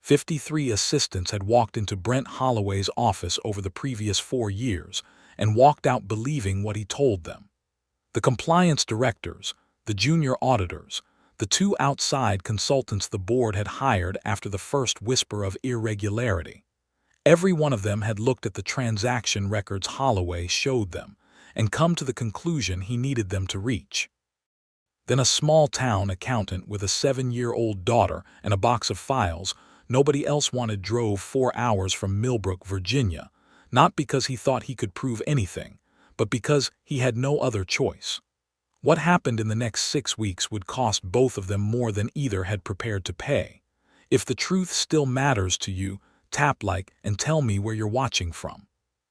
53 assistants had walked into Brent Holloway's office over the previous 4 years and walked out believing what he told them. The compliance directors, the junior auditors, the 2 outside consultants the board had hired after the first whisper of irregularity. Every one of them had looked at the transaction records Holloway showed them and come to the conclusion he needed them to reach. Then a small-town accountant with a 7-year-old daughter and a box of files nobody else wanted drove 4 hours from Millbrook, Virginia, not because he thought he could prove anything, but because he had no other choice. What happened in the next 6 weeks would cost both of them more than either had prepared to pay. If the truth still matters to you, tap like and tell me where you're watching from.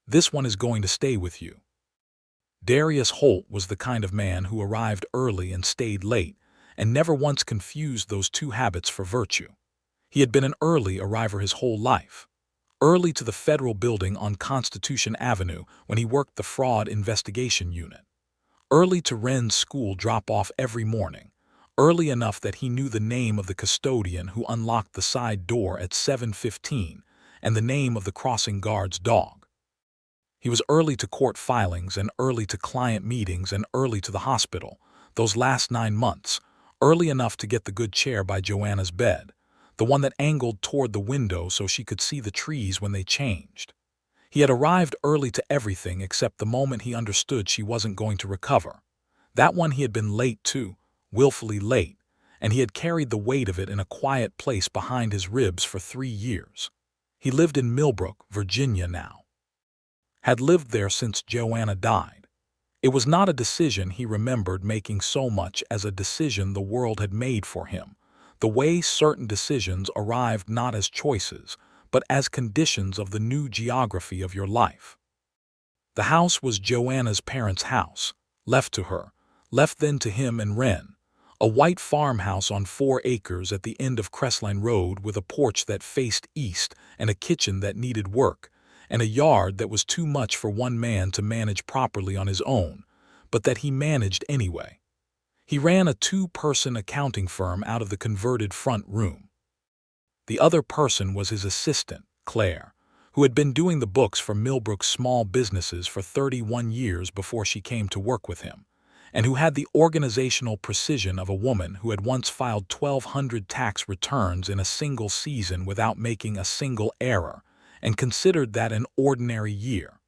This one is going to stay with you. Darius Holt was the kind of man who arrived early and stayed late, and never once confused those 2 habits for virtue. He had been an early arriver his whole life. Early to the federal building on Constitution Avenue when he worked the fraud investigation unit. Early to Wren's school drop-off every morning. Early enough that he knew the name of the custodian who unlocked the side door at 7:15 and the name of the crossing guard's dog. He was early to court filings and early to client meetings and early to the hospital, those last 9 months, early enough to get the good chair by Joanna's bed, the one that angled toward the window so she could see the trees when they changed. He had arrived early to everything except the moment he understood she wasn't going to recover. That one he had been late to, willfully late, and he had carried the weight of it in a quiet place behind his ribs for 3 years. He lived in Millbrook, Virginia now. Had lived there since Joanna died. It was not a decision he remembered making so much as a decision the world had made for him, the way certain decisions arrived not as choices, but as conditions of the new geography of your life. The house was Joanna's parents' house, left to her, left then to him and Wren, a white farmhouse on 4 acres at the end of Crestline Road with a porch that faced east and a kitchen that needed work, and a yard that was too much for one man to manage properly on his own, but that he managed anyway. He ran a 2-person accounting firm out of the converted front room. The other person was his assistant, Claire, who had been doing the books for Millbrook's small businesses for 31 years before she came to work with him, and who had the organizational precision of a woman who had once filed 1,200 tax returns in a single season without making a single error, and considered that an ordinary year.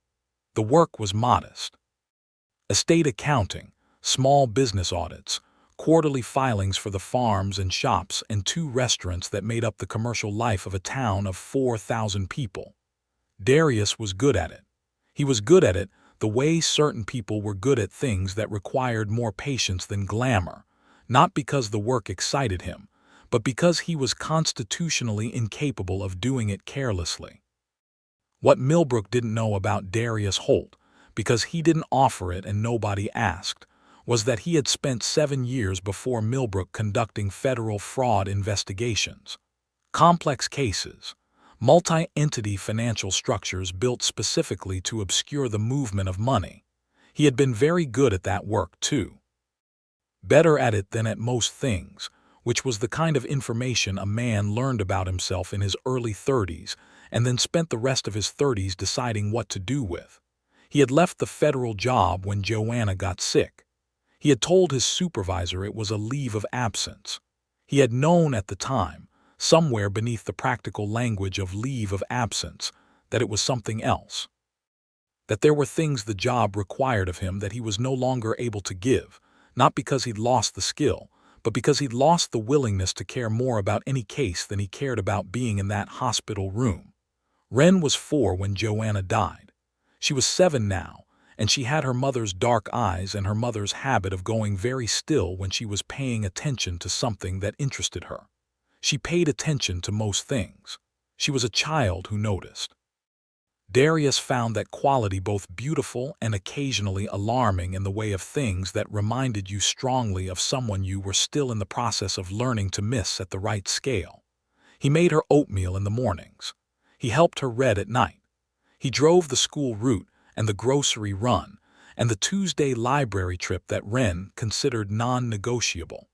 The work was modest. Estate accounting, small business audits, quarterly filings for the farms and shops and 2 restaurants that made up the commercial life of a town of 4,000 people. Darius was good at it. He was good at it the way certain people were good at things that required more patience than glamour, not because the work excited him, but because he was constitutionally incapable of doing it carelessly. What Millbrook didn't know about Darius Holt, because he didn't offer it and nobody asked, was that he had spent 7 years before Millbrook conducting federal fraud investigations. Complex cases, multi-entity financial structures built specifically to obscure the movement of money. He had been very good at that work, too. Better at it than at most things, which was the kind of information a man learned about himself in his early 30s and then spent the rest of his 30s deciding what to do with. He had left the federal job when Joanna got sick. He had told his supervisor it was a leave of absence. He had known at the time, somewhere beneath the practical language of leave of absence, that it was something else. That there were things the job required of him that he was no longer able to give, not because he'd lost the skill, but because he'd lost the willingness to care more about any case than he cared about being in that hospital room. Wren was 4 when Joanna died. She was 7 now, and she had her mother's dark eyes and her mother's habit of going very still when she was paying attention to something that interested her. She paid attention to most things. She was a child who noticed. Darius found that quality both beautiful and occasionally alarming in the way of things that reminded you strongly of someone you were still in the process of learning to miss at the right scale. He made her oatmeal in the mornings. He helped her read at night. He drove the school route and the grocery run and the Tuesday library trip that Wren considered non-negotiable.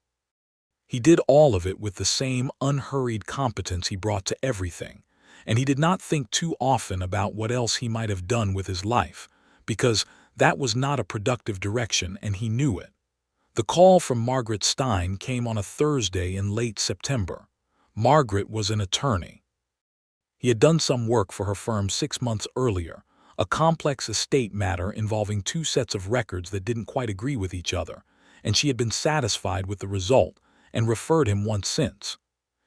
He did all of it with the same unhurried competence he brought to everything, and he did not think too often about what else he might have done with his life, because that was not a productive direction and he knew it. The call from Margaret Stein came on a Thursday in late September. Margaret was an attorney. He had done some work for her firm 6 months earlier, a complex estate matter involving two sets of records that didn't quite agree with each other, and she had been satisfied with the result and referred him once since.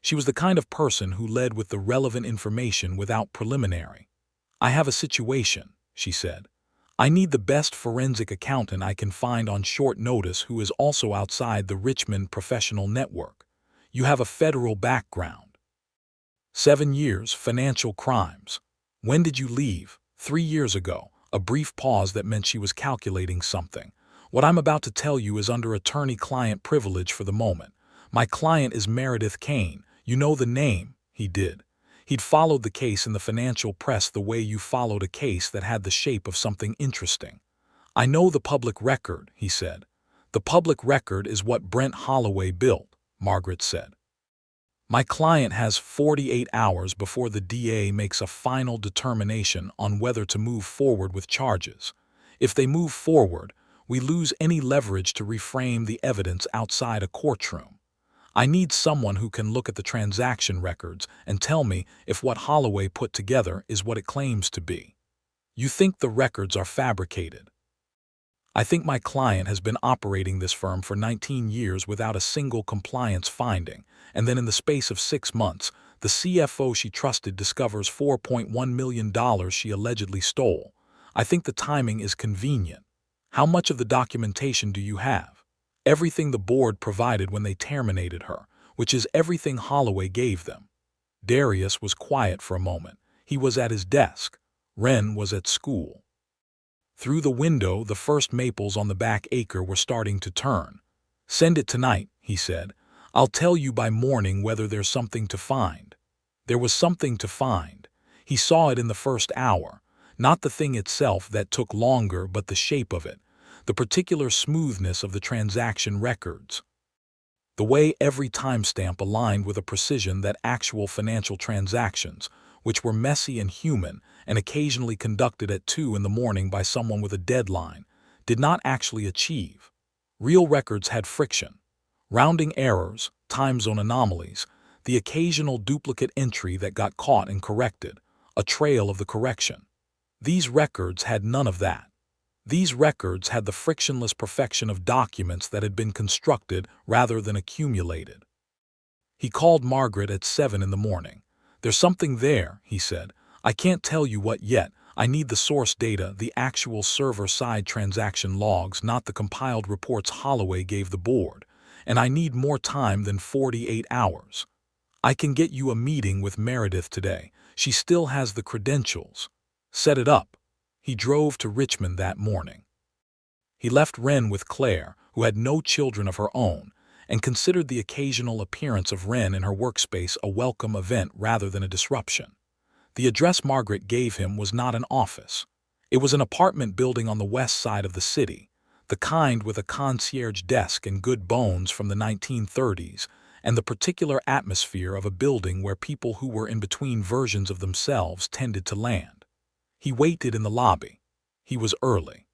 She was the kind of person who led with the relevant information without preliminary. "I have a situation," she said. "I need the best forensic accountant I can find on short notice who is also outside the Richmond professional network. You have a federal background. 7 years, financial crimes. When did you leave?" 3 years ago. A brief pause that meant she was calculating something. "What I'm about to tell you is under attorney-client privilege for the moment. My client is Meredith Kane. You know the name." He did. He'd followed the case in the financial press the way you followed a case that had the shape of something interesting. "I know the public record," he said. "The public record is what Brent Holloway built," Margaret said. "My client has 48 hours before the DA makes a final determination on whether to move forward with charges. If they move forward, we lose any leverage to reframe the evidence outside a courtroom. I need someone who can look at the transaction records and tell me if what Holloway put together is what it claims to be. You think the records are fabricated? I think my client has been operating this firm for 19 years without a single compliance finding, and then in the space of 6 months, the CFO she trusted discovers $4.1 million she allegedly stole. I think the timing is convenient. How much of the documentation do you have?" "Everything the board provided when they terminated her, which is everything Holloway gave them." Darius was quiet for a moment. He was at his desk. Wren was at school. Through the window, the first maples on the back acre were starting to turn. "Send it tonight," he said. "I'll tell you by morning whether there's something to find." There was something to find. He saw it in the first hour. Not the thing itself that took longer, but the shape of it, the particular smoothness of the transaction records. The way every timestamp aligned with a precision that actual financial transactions, which were messy and human and occasionally conducted at 2 in the morning by someone with a deadline, did not actually achieve. Real records had friction. Rounding errors, time zone anomalies, the occasional duplicate entry that got caught and corrected, a trail of the correction. These records had none of that. These records had the frictionless perfection of documents that had been constructed rather than accumulated. He called Margaret at 7 in the morning. "There's something there," he said. "I can't tell you what yet. I need the source data, the actual server-side transaction logs, not the compiled reports Holloway gave the board. And I need more time than 48 hours. I can get you a meeting with Meredith today. She still has the credentials. Set it up." He drove to Richmond that morning. He left Wren with Claire, who had no children of her own, and considered the occasional appearance of Wren in her workspace a welcome event rather than a disruption. The address Margaret gave him was not an office. It was an apartment building on the west side of the city, the kind with a concierge desk and good bones from the 1930s, and the particular atmosphere of a building where people who were in between versions of themselves tended to land. He waited in the lobby. He was early.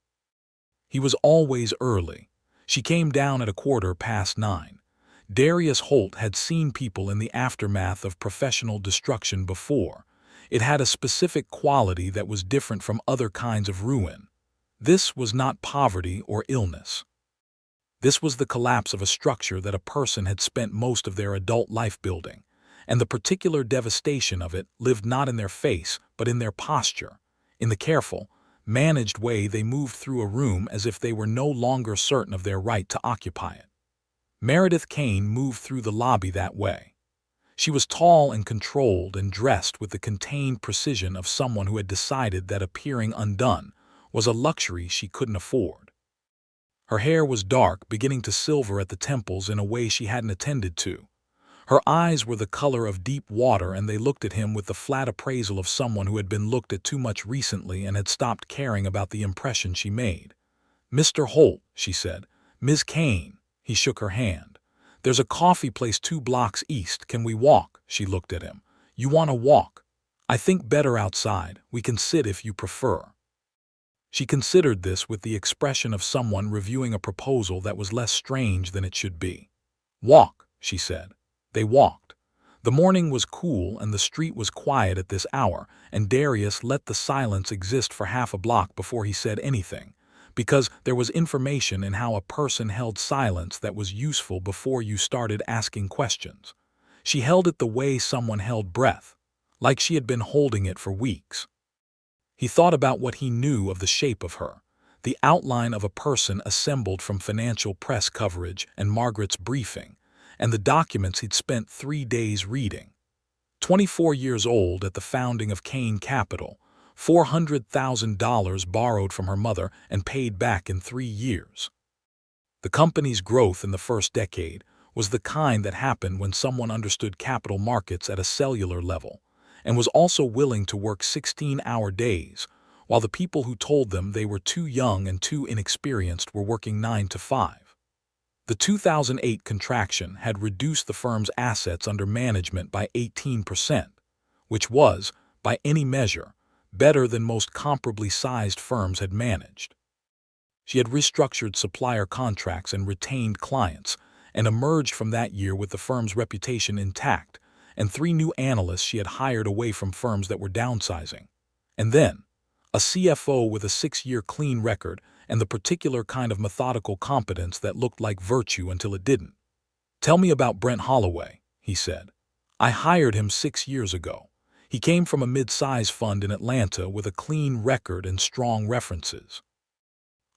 He was always early. She came down at 9:15. Darius Holt had seen people in the aftermath of professional destruction before. It had a specific quality that was different from other kinds of ruin. This was not poverty or illness. This was the collapse of a structure that a person had spent most of their adult life building, and the particular devastation of it lived not in their face but in their posture, in the careful, managed way they moved through a room as if they were no longer certain of their right to occupy it. Meredith Kane moved through the lobby that way. She was tall and controlled and dressed with the contained precision of someone who had decided that appearing undone was a luxury she couldn't afford. Her hair was dark, beginning to silver at the temples in a way she hadn't attended to. Her eyes were the color of deep water, and they looked at him with the flat appraisal of someone who had been looked at too much recently and had stopped caring about the impression she made. "Mr. Holt," she said. "Ms. Kane." He shook her hand. There's a coffee place 2 blocks east. Can we walk? She looked at him. You want to walk? I think better outside. We can sit if you prefer. She considered this with the expression of someone reviewing a proposal that was less strange than it should be. Walk, she said. They walked. The morning was cool and the street was quiet at this hour, and Darius let the silence exist for half a block before he said anything, because there was information in how a person held silence that was useful before you started asking questions. She held it the way someone held breath, like she had been holding it for weeks. He thought about what he knew of the shape of her, the outline of a person assembled from financial press coverage and Margaret's briefing, and the documents he'd spent 3 days reading. 24 years old at the founding of Kane Capital, $400,000 borrowed from her mother and paid back in 3 years. The company's growth in the first decade was the kind that happened when someone understood capital markets at a cellular level and was also willing to work 16-hour days, while the people who told them they were too young and too inexperienced were working 9 to 5. The 2008 contraction had reduced the firm's assets under management by 18%, which was, by any measure, better than most comparably sized firms had managed. She had restructured supplier contracts and retained clients, and emerged from that year with the firm's reputation intact, and 3 new analysts she had hired away from firms that were downsizing. And then, a CFO with a 6-year clean record and the particular kind of methodical competence that looked like virtue until it didn't. Tell me about Brent Holloway, he said. I hired him 6 years ago. He came from a mid-size fund in Atlanta with a clean record and strong references.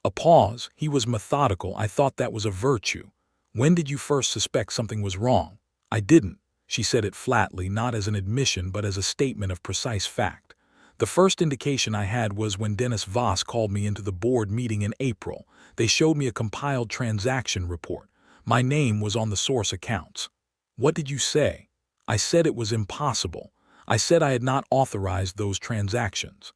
A pause. He was methodical. I thought that was a virtue. When did you first suspect something was wrong? I didn't. She said it flatly, not as an admission but as a statement of precise fact. The first indication I had was when Dennis Voss called me into the board meeting in April. They showed me a compiled transaction report. My name was on the source accounts. What did you say? I said it was impossible. I said I had not authorized those transactions.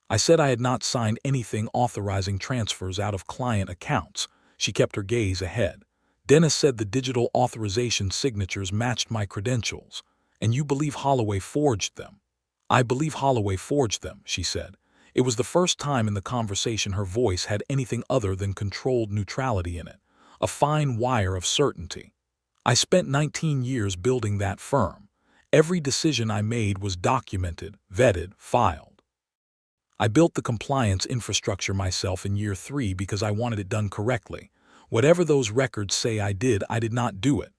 I said I had not signed anything authorizing transfers out of client accounts. She kept her gaze ahead. Dennis said the digital authorization signatures matched my credentials, and you believe Holloway forged them. I believe Holloway forged them, she said. It was the first time in the conversation her voice had anything other than controlled neutrality in it, a fine wire of certainty. I spent 19 years building that firm. Every decision I made was documented, vetted, filed. I built the compliance infrastructure myself in year 3 because I wanted it done correctly. Whatever those records say I did not do it.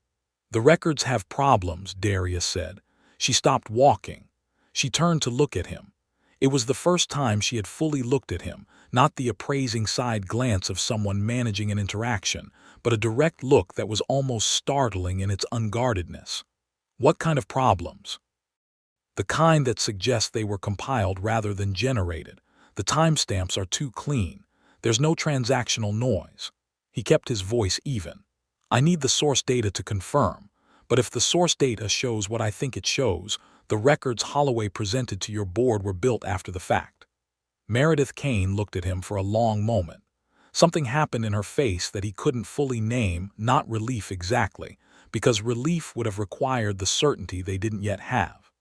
The records have problems, Darius said. She stopped walking. She turned to look at him. It was the first time she had fully looked at him, not the appraising side glance of someone managing an interaction, but a direct look that was almost startling in its unguardedness. What kind of problems? The kind that suggests they were compiled rather than generated. The timestamps are too clean. There's no transactional noise. He kept his voice even. I need the source data to confirm, but if the source data shows what I think it shows, the records Holloway presented to your board were built after the fact. Meredith Kane looked at him for a long moment. Something happened in her face that he couldn't fully name, not relief exactly, because relief would have required the certainty they didn't yet have.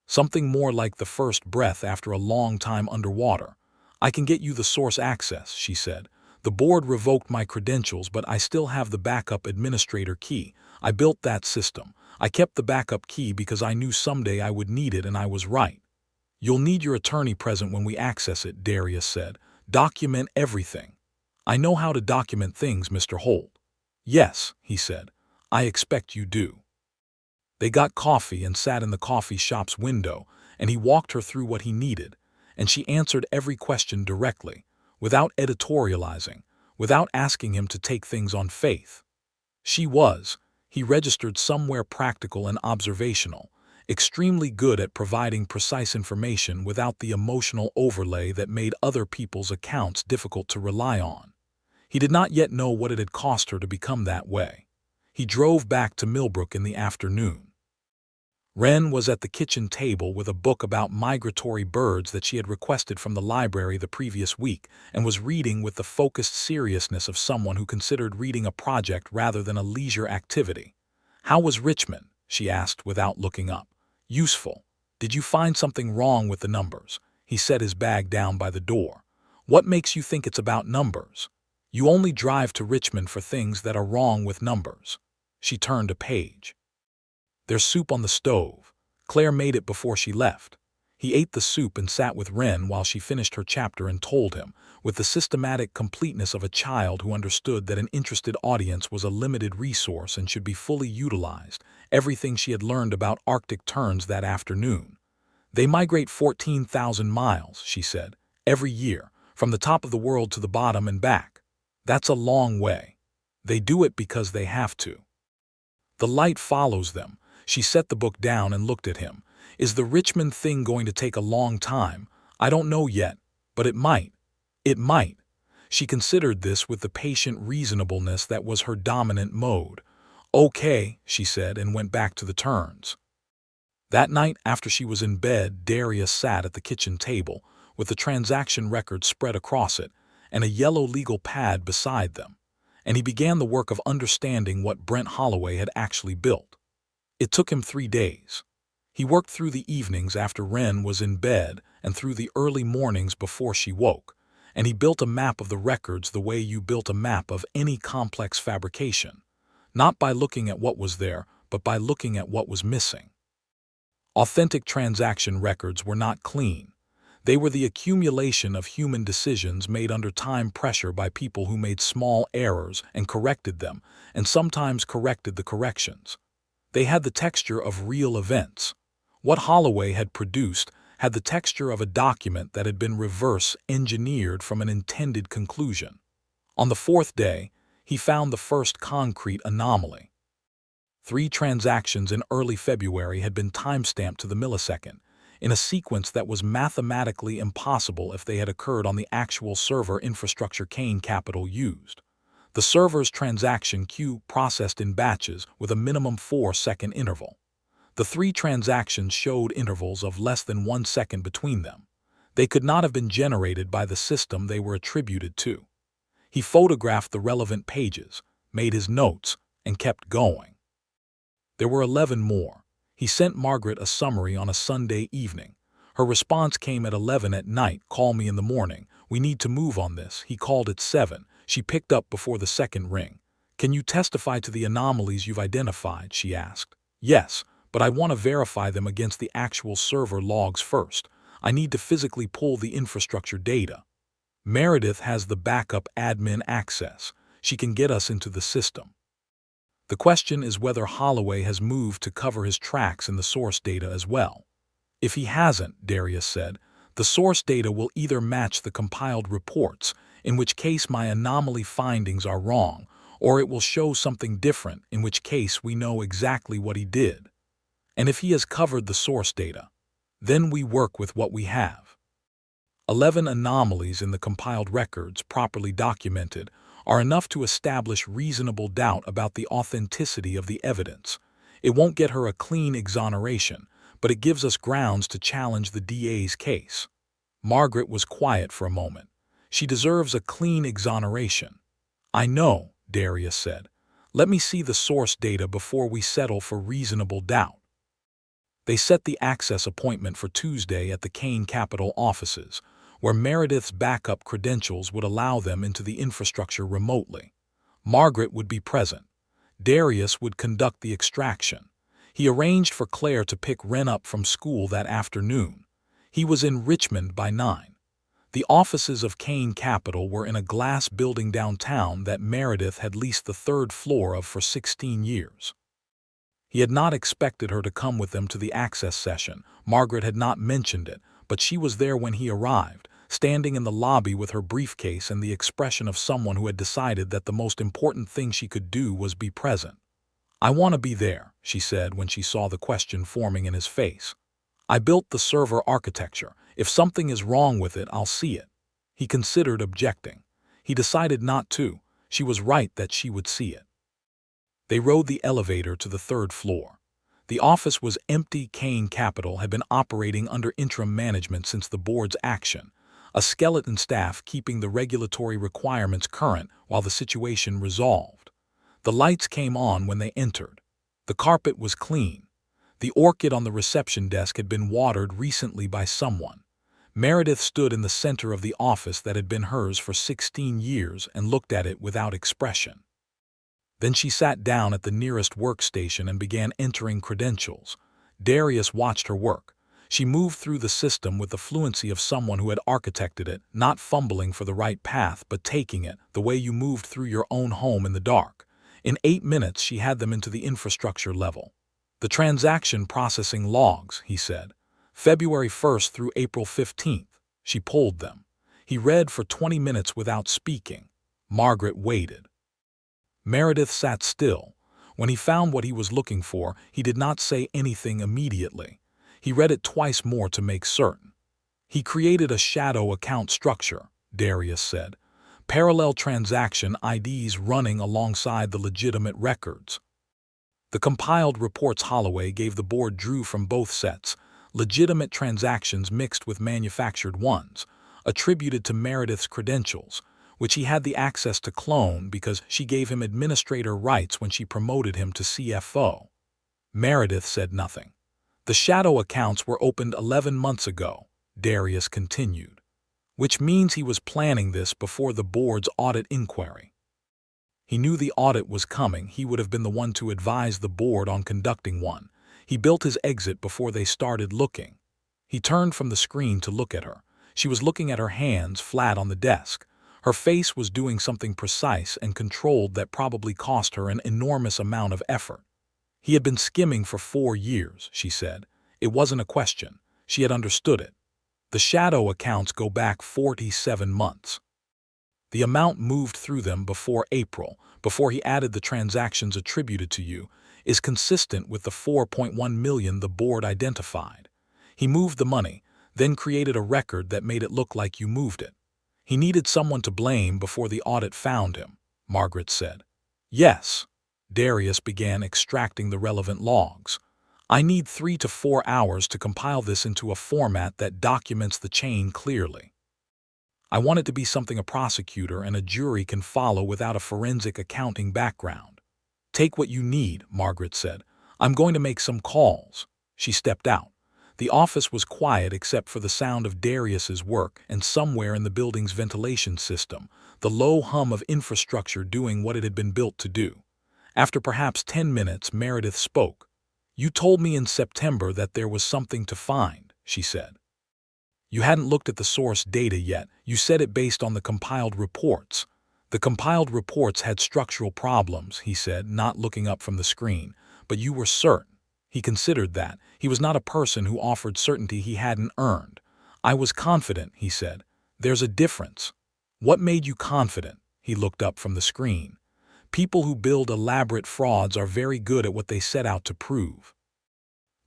Something more like the first breath after a long time underwater. I can get you the source access, she said. The board revoked my credentials, but I still have the backup administrator key. I built that system. I kept the backup key because I knew someday I would need it, and I was right. You'll need your attorney present when we access it, Darius said. Document everything. I know how to document things, Mr. Holt. Yes, he said. I expect you do. They got coffee and sat in the coffee shop's window, and he walked her through what he needed, and she answered every question directly, without editorializing, without asking him to take things on faith. He registered somewhere practical and observational, extremely good at providing precise information without the emotional overlay that made other people's accounts difficult to rely on. He did not yet know what it had cost her to become that way. He drove back to Millbrook in the afternoon. Wren was at the kitchen table with a book about migratory birds that she had requested from the library the previous week and was reading with the focused seriousness of someone who considered reading a project rather than a leisure activity. "How was Richmond?" she asked without looking up. "Useful. Did you find something wrong with the numbers?" He set his bag down by the door. "What makes you think it's about numbers? You only drive to Richmond for things that are wrong with numbers." She turned a page. "There's soup on the stove. Claire made it before she left." He ate the soup and sat with Wren while she finished her chapter and told him, with the systematic completeness of a child who understood that an interested audience was a limited resource and should be fully utilized, everything she had learned about Arctic terns that afternoon. "They migrate 14,000 miles, she said, every year, from the top of the world to the bottom and back. That's a long way. They do it because they have to. The light follows them." She set the book down and looked at him. "Is the Richmond thing going to take a long time? I don't know yet, but it might. It might." She considered this with the patient reasonableness that was her dominant mode. "Okay," she said, and went back to the turns. That night, after she was in bed, Darius sat at the kitchen table, with the transaction record spread across it, and a yellow legal pad beside them, and he began the work of understanding what Brent Holloway had actually built. It took him 3 days. He worked through the evenings after Wren was in bed and through the early mornings before she woke, and he built a map of the records the way you built a map of any complex fabrication, not by looking at what was there, but by looking at what was missing. Authentic transaction records were not clean. They were the accumulation of human decisions made under time pressure by people who made small errors and corrected them, and sometimes corrected the corrections. They had the texture of real events. What Holloway had produced had the texture of a document that had been reverse-engineered from an intended conclusion. On the 4th day, he found the first concrete anomaly. 3 transactions in early February had been timestamped to the millisecond, in a sequence that was mathematically impossible if they had occurred on the actual server infrastructure Kane Capital used. The server's transaction queue processed in batches with a minimum 4-second interval. The 3 transactions showed intervals of less than 1 second between them. They could not have been generated by the system they were attributed to. He photographed the relevant pages, made his notes, and kept going. There were 11 more. He sent Margaret a summary on a Sunday evening. Her response came at 11 at night. "Call me in the morning. We need to move on this." He called at 7. She picked up before the second ring. "Can you testify to the anomalies you've identified?" she asked. "Yes, but I want to verify them against the actual server logs first. I need to physically pull the infrastructure data. Meredith has the backup admin access. She can get us into the system. The question is whether Holloway has moved to cover his tracks in the source data as well." "If he hasn't," Darius said, "the source data will either match the compiled reports, in which case my anomaly findings are wrong, or it will show something different, in which case we know exactly what he did. And if he has covered the source data, then we work with what we have." 11 anomalies in the compiled records, properly documented, are enough to establish reasonable doubt about the authenticity of the evidence. It won't get her a clean exoneration, but it gives us grounds to challenge the DA's case. Margaret was quiet for a moment. "She deserves a clean exoneration." "I know," Darius said. "Let me see the source data before we settle for reasonable doubt." They set the access appointment for Tuesday at the Kane Capital offices, where Meredith's backup credentials would allow them into the infrastructure remotely. Margaret would be present. Darius would conduct the extraction. He arranged for Claire to pick Wren up from school that afternoon. He was in Richmond by 9. The offices of Kane Capital were in a glass building downtown that Meredith had leased the 3rd floor of for 16 years. He had not expected her to come with them to the access session. Margaret had not mentioned it, but she was there when he arrived, standing in the lobby with her briefcase and the expression of someone who had decided that the most important thing she could do was be present. "I want to be there," she said when she saw the question forming in his face. "I built the server architecture. If something is wrong with it, I'll see it." He considered objecting. He decided not to. She was right that she would see it. They rode the elevator to the 3rd floor. The office was empty. Kane Capital had been operating under interim management since the board's action, a skeleton staff keeping the regulatory requirements current while the situation resolved. The lights came on when they entered. The carpet was clean. The orchid on the reception desk had been watered recently by someone. Meredith stood in the center of the office that had been hers for 16 years and looked at it without expression. Then she sat down at the nearest workstation and began entering credentials. Darius watched her work. She moved through the system with the fluency of someone who had architected it, not fumbling for the right path, but taking it, the way you moved through your own home in the dark. In 8 minutes, she had them into the infrastructure level. The transaction processing logs, he said. February 1st through April 15th. She pulled them. He read for 20 minutes without speaking. Margaret waited. Meredith sat still. When he found what he was looking for, he did not say anything immediately. He read it twice more to make certain. He created a shadow account structure, Darius said. Parallel transaction IDs running alongside the legitimate records. The compiled reports Holloway gave the board drew from both sets, legitimate transactions mixed with manufactured ones, attributed to Meredith's credentials, which he had the access to clone because she gave him administrator rights when she promoted him to CFO. Meredith said nothing. The shadow accounts were opened 11 months ago, Darius continued, which means he was planning this before the board's audit inquiry. He knew the audit was coming. He would have been the one to advise the board on conducting one. He built his exit before they started looking. He turned from the screen to look at her. She was looking at her hands flat on the desk. Her face was doing something precise and controlled that probably cost her an enormous amount of effort. He had been skimming for 4 years, she said. It wasn't a question. She had understood it. The shadow accounts go back 47 months. The amount moved through them before April, before he added the transactions attributed to you, is consistent with the 4.1 million the board identified. He moved the money, then created a record that made it look like you moved it. He needed someone to blame before the audit found him, Margaret said. Yes. Darius began extracting the relevant logs. I need 3 to 4 hours to compile this into a format that documents the chain clearly. I want it to be something a prosecutor and a jury can follow without a forensic accounting background. Take what you need, Margaret said. I'm going to make some calls. She stepped out. The office was quiet except for the sound of Darius's work and somewhere in the building's ventilation system, the low hum of infrastructure doing what it had been built to do. After perhaps 10 minutes, Meredith spoke. You told me in September that there was something to find, she said. You hadn't looked at the source data yet. You said it based on the compiled reports. The compiled reports had structural problems, he said, not looking up from the screen. But you were certain. He considered that. He was not a person who offered certainty he hadn't earned. I was confident, he said. There's a difference. What made you confident? He looked up from the screen. People who build elaborate frauds are very good at what they set out to prove.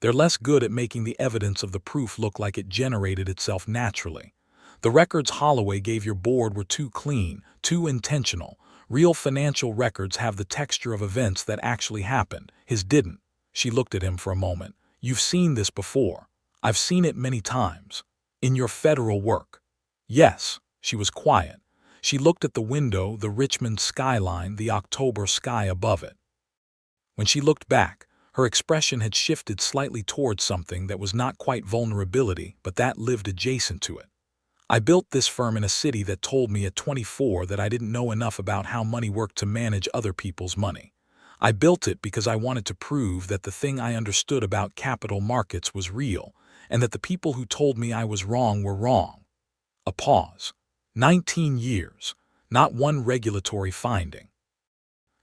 They're less good at making the evidence of the proof look like it generated itself naturally. The records Holloway gave your board were too clean, too intentional. Real financial records have the texture of events that actually happened. His didn't. She looked at him for a moment. You've seen this before. I've seen it many times. In your federal work. Yes. She was quiet. She looked at the window, the Richmond skyline, the October sky above it. When she looked back, her expression had shifted slightly towards something that was not quite vulnerability, but that lived adjacent to it. I built this firm in a city that told me at 24 that I didn't know enough about how money worked to manage other people's money. I built it because I wanted to prove that the thing I understood about capital markets was real, and that the people who told me I was wrong were wrong. A pause. 19 years. Not one regulatory finding.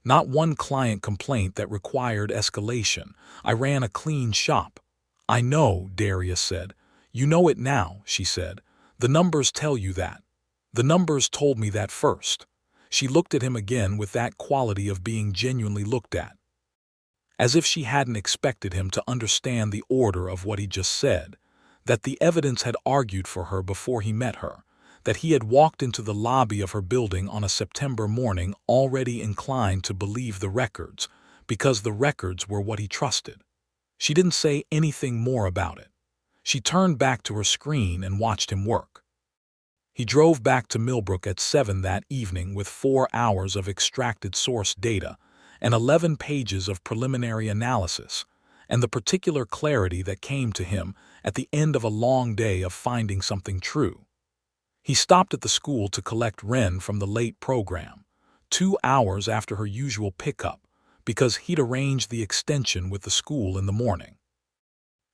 Not one client complaint that required escalation. I ran a clean shop. I know, Darius said. You know it now, she said. The numbers tell you that. The numbers told me that first. She looked at him again with that quality of being genuinely looked at. As if she hadn't expected him to understand the order of what he just said, that the evidence had argued for her before he met her, that he had walked into the lobby of her building on a September morning already inclined to believe the records, because the records were what he trusted. She didn't say anything more about it. She turned back to her screen and watched him work. He drove back to Millbrook at 7 that evening with 4 hours of extracted source data and 11 pages of preliminary analysis, and the particular clarity that came to him at the end of a long day of finding something true. He stopped at the school to collect Wren from the late program, 2 hours after her usual pickup, because he'd arranged the extension with the school in the morning.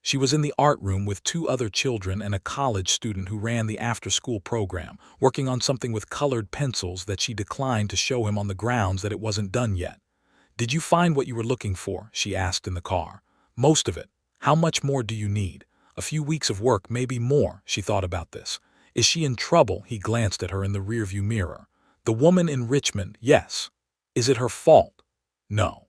She was in the art room with 2 other children and a college student who ran the after-school program, working on something with colored pencils that she declined to show him on the grounds that it wasn't done yet. "Did you find what you were looking for?" she asked in the car. "Most of it. How much more do you need?" "A few weeks of work, maybe more." She thought about this. "Is she in trouble?" He glanced at her in the rearview mirror. "The woman in Richmond, yes. Is it her fault?" "No.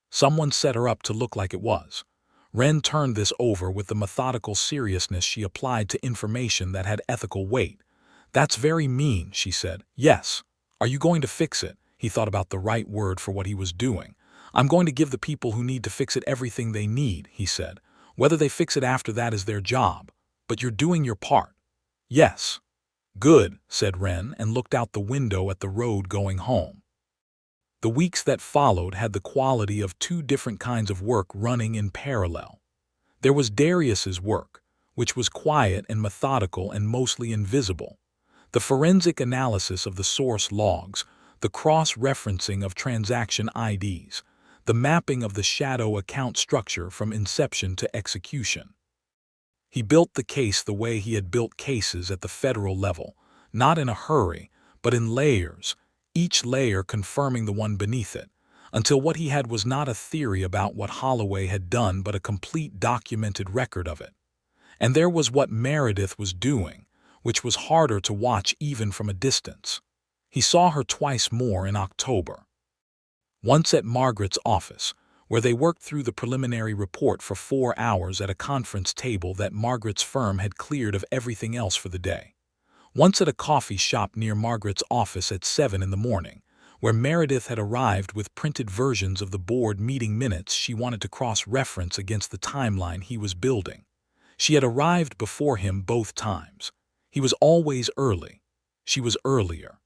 Someone set her up to look like it was." Wren turned this over with the methodical seriousness she applied to information that had ethical weight. "That's very mean," she said. "Yes. Are you going to fix it?" He thought about the right word for what he was doing. "I'm going to give the people who need to fix it everything they need," he said. "Whether they fix it after that is their job. But you're doing your part." "Yes." "Good," said Wren, and looked out the window at the road going home. The weeks that followed had the quality of 2 different kinds of work running in parallel. There was Darius's work, which was quiet and methodical and mostly invisible. The forensic analysis of the source logs, the cross-referencing of transaction IDs, the mapping of the shadow account structure from inception to execution. He built the case the way he had built cases at the federal level, not in a hurry, but in layers, each layer confirming the one beneath it, until what he had was not a theory about what Holloway had done but a complete documented record of it. And there was what Meredith was doing, which was harder to watch even from a distance. He saw her twice more in October. Once at Margaret's office, where they worked through the preliminary report for 4 hours at a conference table that Margaret's firm had cleared of everything else for the day. Once at a coffee shop near Margaret's office at 7 in the morning, where Meredith had arrived with printed versions of the board meeting minutes she wanted to cross-reference against the timeline he was building. She had arrived before him both times. He was always early. She was earlier.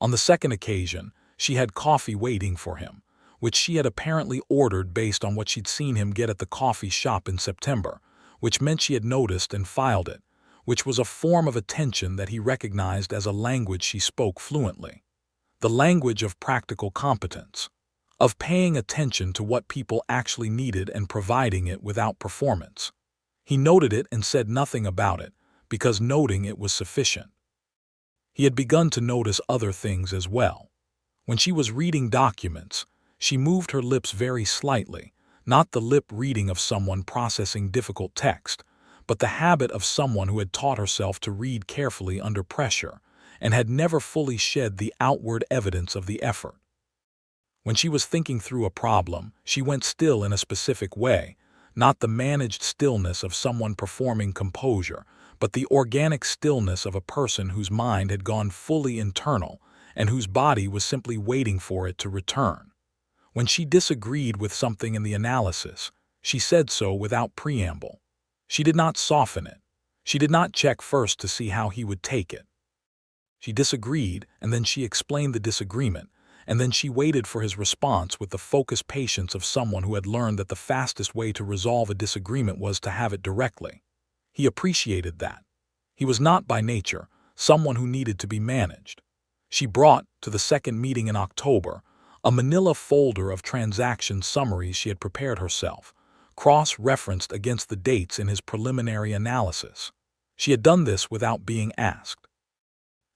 On the second occasion, she had coffee waiting for him, which she had apparently ordered based on what she'd seen him get at the coffee shop in September, which meant she had noticed and filed it, which was a form of attention that he recognized as a language she spoke fluently. The language of practical competence, of paying attention to what people actually needed and providing it without performance. He noted it and said nothing about it, because noting it was sufficient. He had begun to notice other things as well. When she was reading documents, she moved her lips very slightly, not the lip reading of someone processing difficult text, but the habit of someone who had taught herself to read carefully under pressure and had never fully shed the outward evidence of the effort. When she was thinking through a problem, she went still in a specific way, not the managed stillness of someone performing composure, but the organic stillness of a person whose mind had gone fully internal and whose body was simply waiting for it to return. When she disagreed with something in the analysis, she said so without preamble. She did not soften it. She did not check first to see how he would take it. She disagreed, and then she explained the disagreement, and then she waited for his response with the focused patience of someone who had learned that the fastest way to resolve a disagreement was to have it directly. He appreciated that. He was not by nature someone who needed to be managed. She brought, to the second meeting in October, a manila folder of transaction summaries she had prepared herself, cross-referenced against the dates in his preliminary analysis. She had done this without being asked.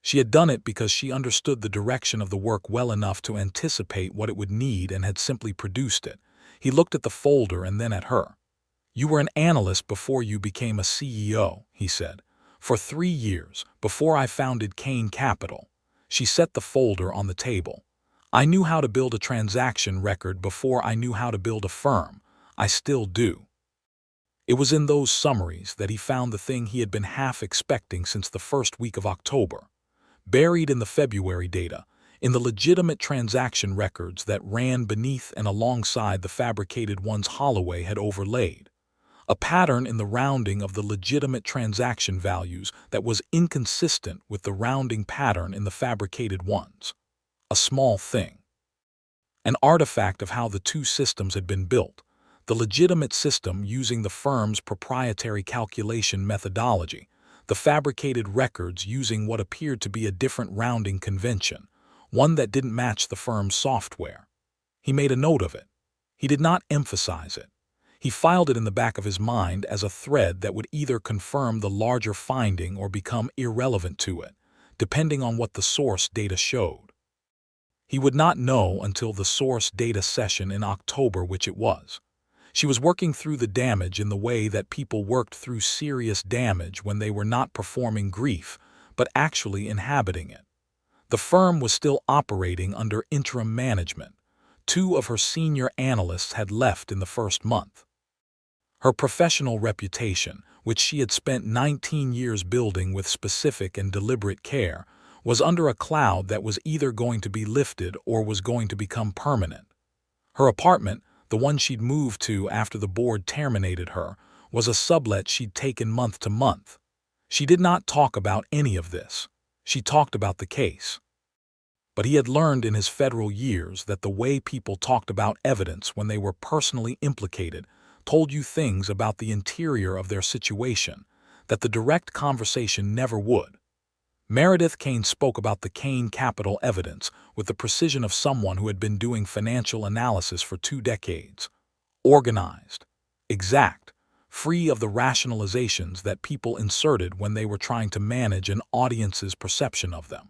She had done it because she understood the direction of the work well enough to anticipate what it would need and had simply produced it. He looked at the folder and then at her. "You were an analyst before you became a CEO," he said. "For 3 years, before I founded Kane Capital." She set the folder on the table. "I knew how to build a transaction record before I knew how to build a firm. I still do." It was in those summaries that he found the thing he had been half expecting since the first week of October. Buried in the February data, in the legitimate transaction records that ran beneath and alongside the fabricated ones Holloway had overlaid. A pattern in the rounding of the legitimate transaction values that was inconsistent with the rounding pattern in the fabricated ones. A small thing. An artifact of how the two systems had been built. The legitimate system using the firm's proprietary calculation methodology, the fabricated records using what appeared to be a different rounding convention, one that didn't match the firm's software. He made a note of it. He did not emphasize it. He filed it in the back of his mind as a thread that would either confirm the larger finding or become irrelevant to it, depending on what the source data showed. He would not know until the source data session in October which it was. She was working through the damage in the way that people worked through serious damage when they were not performing grief, but actually inhabiting it. The firm was still operating under interim management. 2 of her senior analysts had left in the first month. Her professional reputation, which she had spent 19 years building with specific and deliberate care, was under a cloud that was either going to be lifted or was going to become permanent. Her apartment, the one she'd moved to after the board terminated her, was a sublet she'd taken month to month. She did not talk about any of this. She talked about the case. But he had learned in his federal years that the way people talked about evidence when they were personally implicated told you things about the interior of their situation that the direct conversation never would. Meredith Kane spoke about the Kane Capital evidence with the precision of someone who had been doing financial analysis for 2 decades. Organized, exact, free of the rationalizations that people inserted when they were trying to manage an audience's perception of them.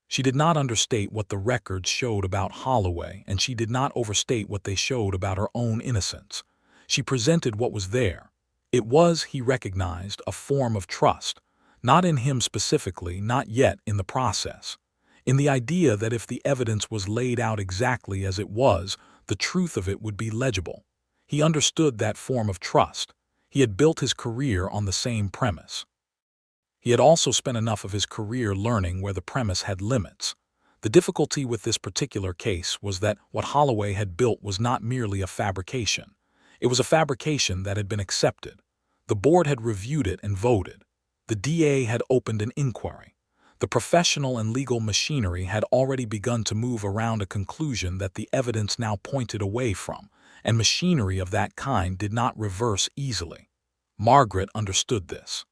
She did not understate what the records showed about Holloway, and she did not overstate what they showed about her own innocence. She presented what was there. It was, he recognized, a form of trust. Not in him specifically, not yet in the process. In the idea that if the evidence was laid out exactly as it was, the truth of it would be legible. He understood that form of trust. He had built his career on the same premise. He had also spent enough of his career learning where the premise had limits. The difficulty with this particular case was that what Holloway had built was not merely a fabrication. It was a fabrication that had been accepted. The board had reviewed it and voted. The DA had opened an inquiry. The professional and legal machinery had already begun to move around a conclusion that the evidence now pointed away from, and machinery of that kind did not reverse easily. Margaret understood this.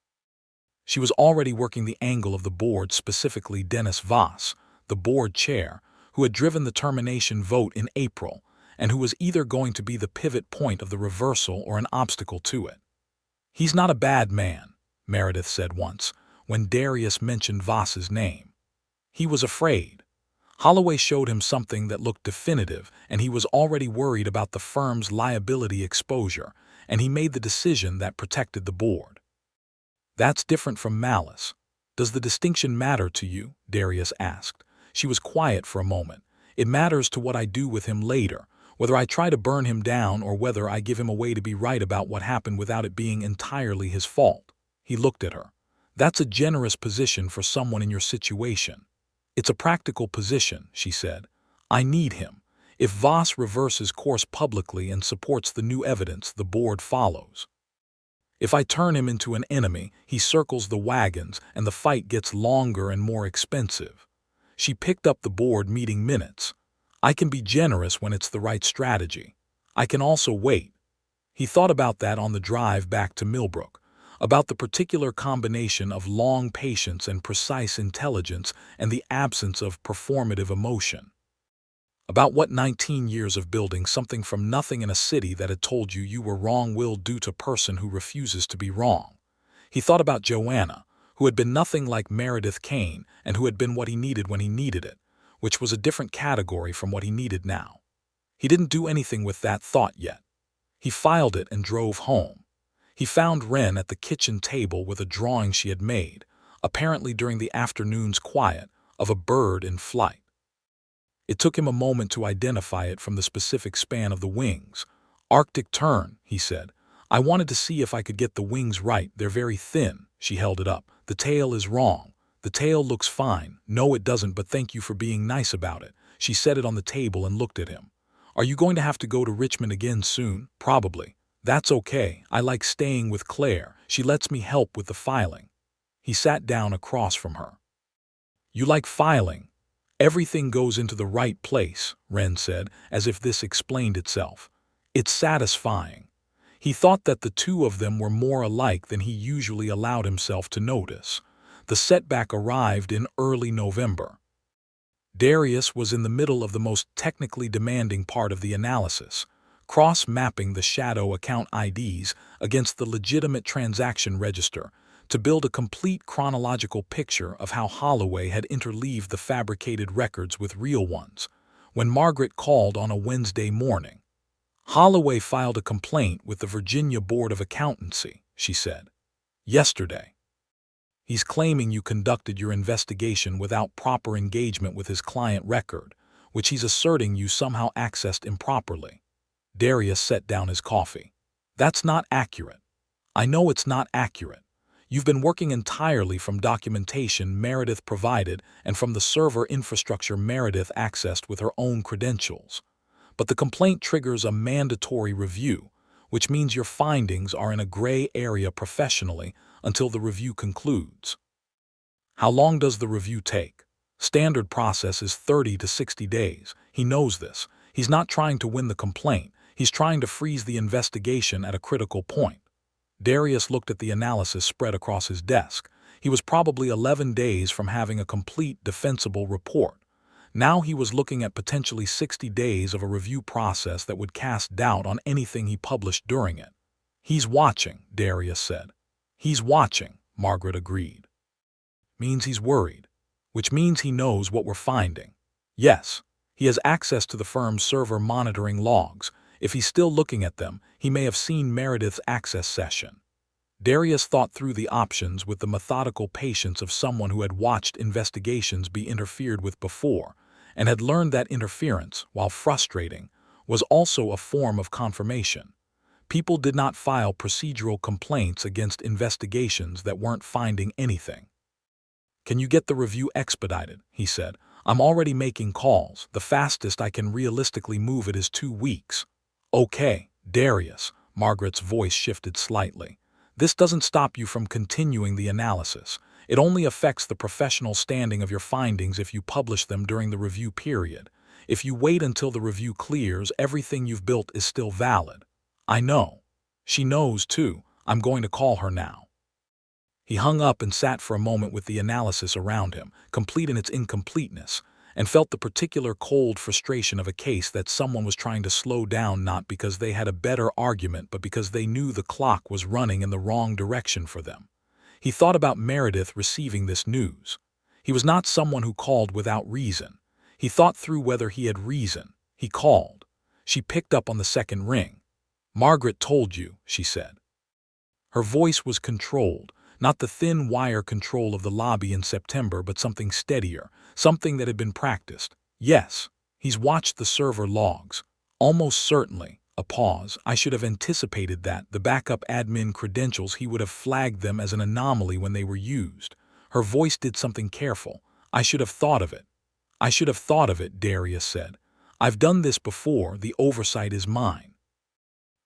She was already working the angle of the board, specifically Dennis Voss, the board chair, who had driven the termination vote in April, and who was either going to be the pivot point of the reversal or an obstacle to it. "He's not a bad man," Meredith said once, when Darius mentioned Voss's name. He was afraid. Holloway showed him something that looked definitive, and he was already worried about the firm's liability exposure, and he made the decision that protected the board. "That's different from malice. Does the distinction matter to you?" Darius asked. She was quiet for a moment. "It matters to what I do with him later, whether I try to burn him down or whether I give him a way to be right about what happened without it being entirely his fault." He looked at her. "That's a generous position for someone in your situation." "It's a practical position," she said. "I need him. If Voss reverses course publicly and supports the new evidence, the board follows. If I turn him into an enemy, he circles the wagons and the fight gets longer and more expensive." She picked up the board meeting minutes. "I can be generous when it's the right strategy. I can also wait." He thought about that on the drive back to Millbrook, about the particular combination of long patience and precise intelligence and the absence of performative emotion. About what 19 years of building something from nothing in a city that had told you you were wrong-willed due to person who refuses to be wrong. He thought about Joanna, who had been nothing like Meredith Kane and who had been what he needed when he needed it, which was a different category from what he needed now. He didn't do anything with that thought yet. He filed it and drove home. He found Wren at the kitchen table with a drawing she had made, apparently during the afternoon's quiet, of a bird in flight. It took him a moment to identify it from the specific span of the wings. "Arctic tern," he said. "I wanted to see if I could get the wings right. They're very thin." She held it up. "The tail is wrong. The tale looks fine. No, it doesn't, but thank you for being nice about it. She set it on the table and looked at him. Are you going to have to go to Richmond again soon? Probably. That's okay. I like staying with Claire. She lets me help with the filing. He sat down across from her. You like filing? Everything goes into the right place, Ren said, as if this explained itself. It's satisfying. He thought that the two of them were more alike than he usually allowed himself to notice. The setback arrived in early November. Darius was in the middle of the most technically demanding part of the analysis, cross-mapping the shadow account IDs against the legitimate transaction register to build a complete chronological picture of how Holloway had interleaved the fabricated records with real ones, when Margaret called on a Wednesday morning. Holloway filed a complaint with the Virginia Board of Accountancy, she said. Yesterday. He's claiming you conducted your investigation without proper engagement with his client record, which he's asserting you somehow accessed improperly. Darius set down his coffee. That's not accurate. I know it's not accurate. You've been working entirely from documentation Meredith provided and from the server infrastructure Meredith accessed with her own credentials. But the complaint triggers a mandatory review, which means your findings are in a gray area professionally until the review concludes. How long does the review take? Standard process is 30 to 60 days. He knows this. He's not trying to win the complaint. He's trying to freeze the investigation at a critical point. Darius looked at the analysis spread across his desk. He was probably 11 days from having a complete defensible report. Now he was looking at potentially 60 days of a review process that would cast doubt on anything he published during it. He's watching, Darius said. He's watching, Margaret agreed. Means he's worried, which means he knows what we're finding. Yes, he has access to the firm's server monitoring logs. If he's still looking at them, he may have seen Meredith's access session. Darius thought through the options with the methodical patience of someone who had watched investigations be interfered with before, and had learned that interference, while frustrating, was also a form of confirmation. People did not file procedural complaints against investigations that weren't finding anything. Can you get the review expedited? He said. I'm already making calls. The fastest I can realistically move it is 2 weeks. Okay, Darius. Margaret's voice shifted slightly. This doesn't stop you from continuing the analysis. It only affects the professional standing of your findings if you publish them during the review period. If you wait until the review clears, everything you've built is still valid. I know. She knows, too. I'm going to call her now. He hung up and sat for a moment with the analysis around him, complete in its incompleteness, and felt the particular cold frustration of a case that someone was trying to slow down not because they had a better argument but because they knew the clock was running in the wrong direction for them. He thought about Meredith receiving this news. He was not someone who called without reason. He thought through whether he had reason. He called. She picked up on the second ring. Margaret told you, she said. Her voice was controlled, not the thin wire control of the lobby in September, but something steadier, something that had been practiced. Yes, he's watched the server logs. Almost certainly. A pause. I should have anticipated that. The backup admin credentials, he would have flagged them as an anomaly when they were used. Her voice did something careful. I should have thought of it. I should have thought of it, Darius said. I've done this before. The oversight is mine.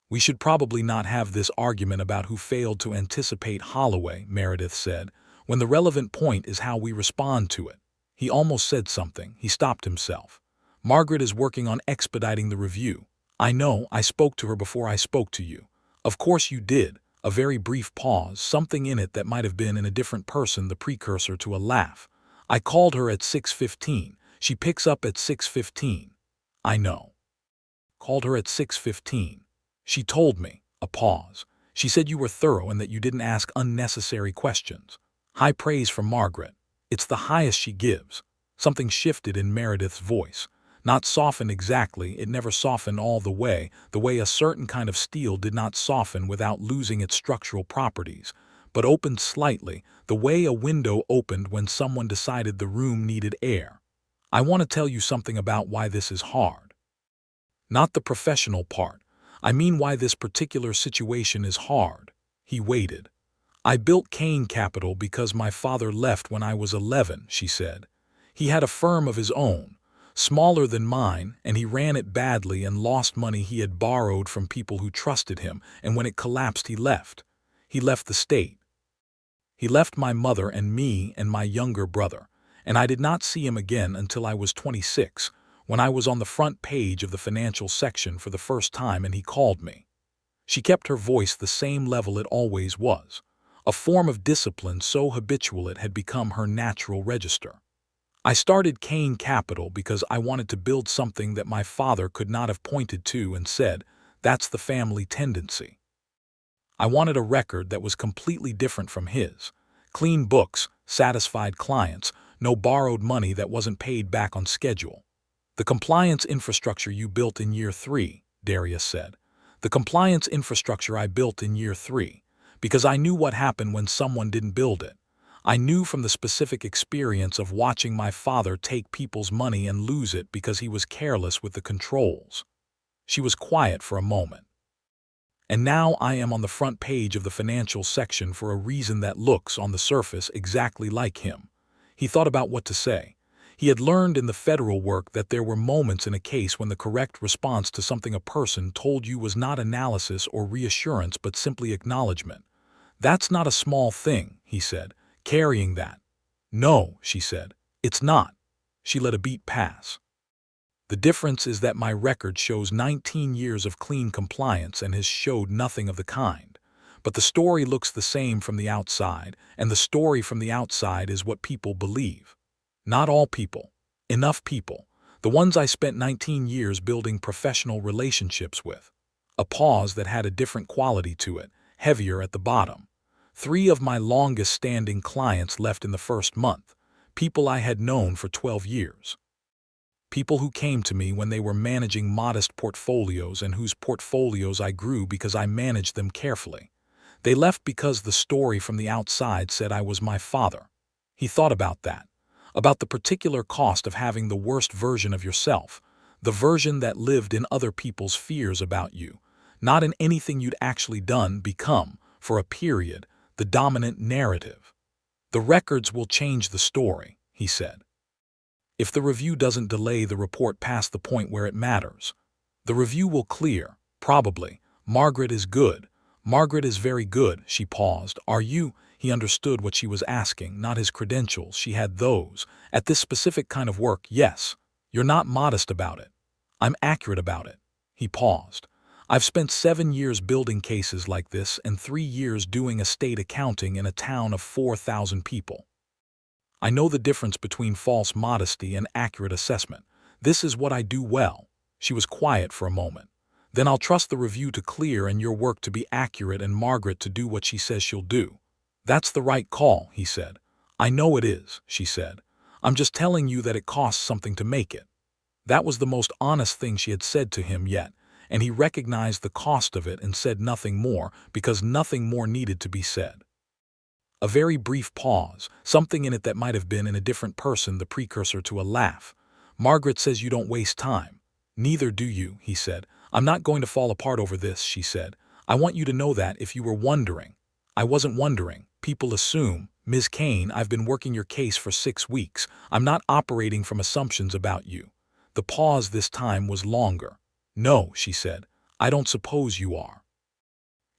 We should probably not have this argument about who failed to anticipate Holloway, Meredith said, when the relevant point is how we respond to it. He almost said something. He stopped himself. Margaret is working on expediting the review. I know, I spoke to her before I spoke to you. Of course you did. A very brief pause, something in it that might have been in a different person the precursor to a laugh. I called her at 6:15. She picks up at 6:15. I know. Called her at 6:15. She told me. A pause. She said you were thorough and that you didn't ask unnecessary questions. High praise from Margaret. It's the highest she gives. Something shifted in Meredith's voice. Not softened exactly, it never softened all the way a certain kind of steel did not soften without losing its structural properties, but opened slightly, the way a window opened when someone decided the room needed air. I want to tell you something about why this is hard. Not the professional part. I mean why this particular situation is hard. He waited. "I built Kane Capital because my father left when I was 11, she said. "He had a firm of his own, smaller than mine, and he ran it badly and lost money he had borrowed from people who trusted him, and when it collapsed he left. He left the state. He left my mother and me and my younger brother, and I did not see him again until I was 26, when I was on the front page of the financial section for the first time and he called me." She kept her voice the same level it always was, a form of discipline so habitual it had become her natural register. "I started Kane Capital because I wanted to build something that my father could not have pointed to and said, 'That's the family tendency.' I wanted a record that was completely different from his. Clean books, satisfied clients, no borrowed money that wasn't paid back on schedule." "The compliance infrastructure you built in year 3, Darius said. "The compliance infrastructure I built in year 3, because I knew what happened when someone didn't build it. I knew from the specific experience of watching my father take people's money and lose it because he was careless with the controls." She was quiet for a moment. "And now I am on the front page of the financial section for a reason that looks, on the surface, exactly like him." He thought about what to say. He had learned in the federal work that there were moments in a case when the correct response to something a person told you was not analysis or reassurance but simply acknowledgement. "That's not a small thing," he said, "carrying that." "No," she said, "it's not." She let a beat pass. "The difference is that my record shows 19 years of clean compliance and his showed nothing of the kind. But the story looks the same from the outside, and the story from the outside is what people believe. Not all people. Enough people. The ones I spent 19 years building professional relationships with." A pause that had a different quality to it, heavier at the bottom. "3 of my longest-standing clients left in the first month, people I had known for 12 years. People who came to me when they were managing modest portfolios and whose portfolios I grew because I managed them carefully. They left because the story from the outside said I was my father." He thought about that, about the particular cost of having the worst version of yourself, the version that lived in other people's fears about you, not in anything you'd actually done, become, for a period, the dominant narrative. "The records will change the story," he said. "If the review doesn't delay the report past the point where it matters. The review will clear, probably. Margaret is good. Margaret is very good." She paused. "Are you?" He understood what she was asking, not his credentials. She had those. "At this specific kind of work, yes. You're not modest about it." "I'm accurate about it." He paused. "I've spent 7 years building cases like this and 3 years doing estate accounting in a town of 4,000 people. I know the difference between false modesty and accurate assessment. This is what I do well." She was quiet for a moment. "Then I'll trust the review to clear and your work to be accurate and Margaret to do what she says she'll do." "That's the right call," he said. "I know it is," she said. "I'm just telling you that it costs something to make it." That was the most honest thing she had said to him yet, and he recognized the cost of it and said nothing more because nothing more needed to be said. A very brief pause, something in it that might have been in a different person the precursor to a laugh. "Margaret says you don't waste time." "Neither do you," he said. "I'm not going to fall apart over this," she said. "I want you to know that if you were wondering." "I wasn't wondering. People assume. Ms. Kane, I've been working your case for 6 weeks. I'm not operating from assumptions about you." The pause this time was longer. "No," she said. "I don't suppose you are."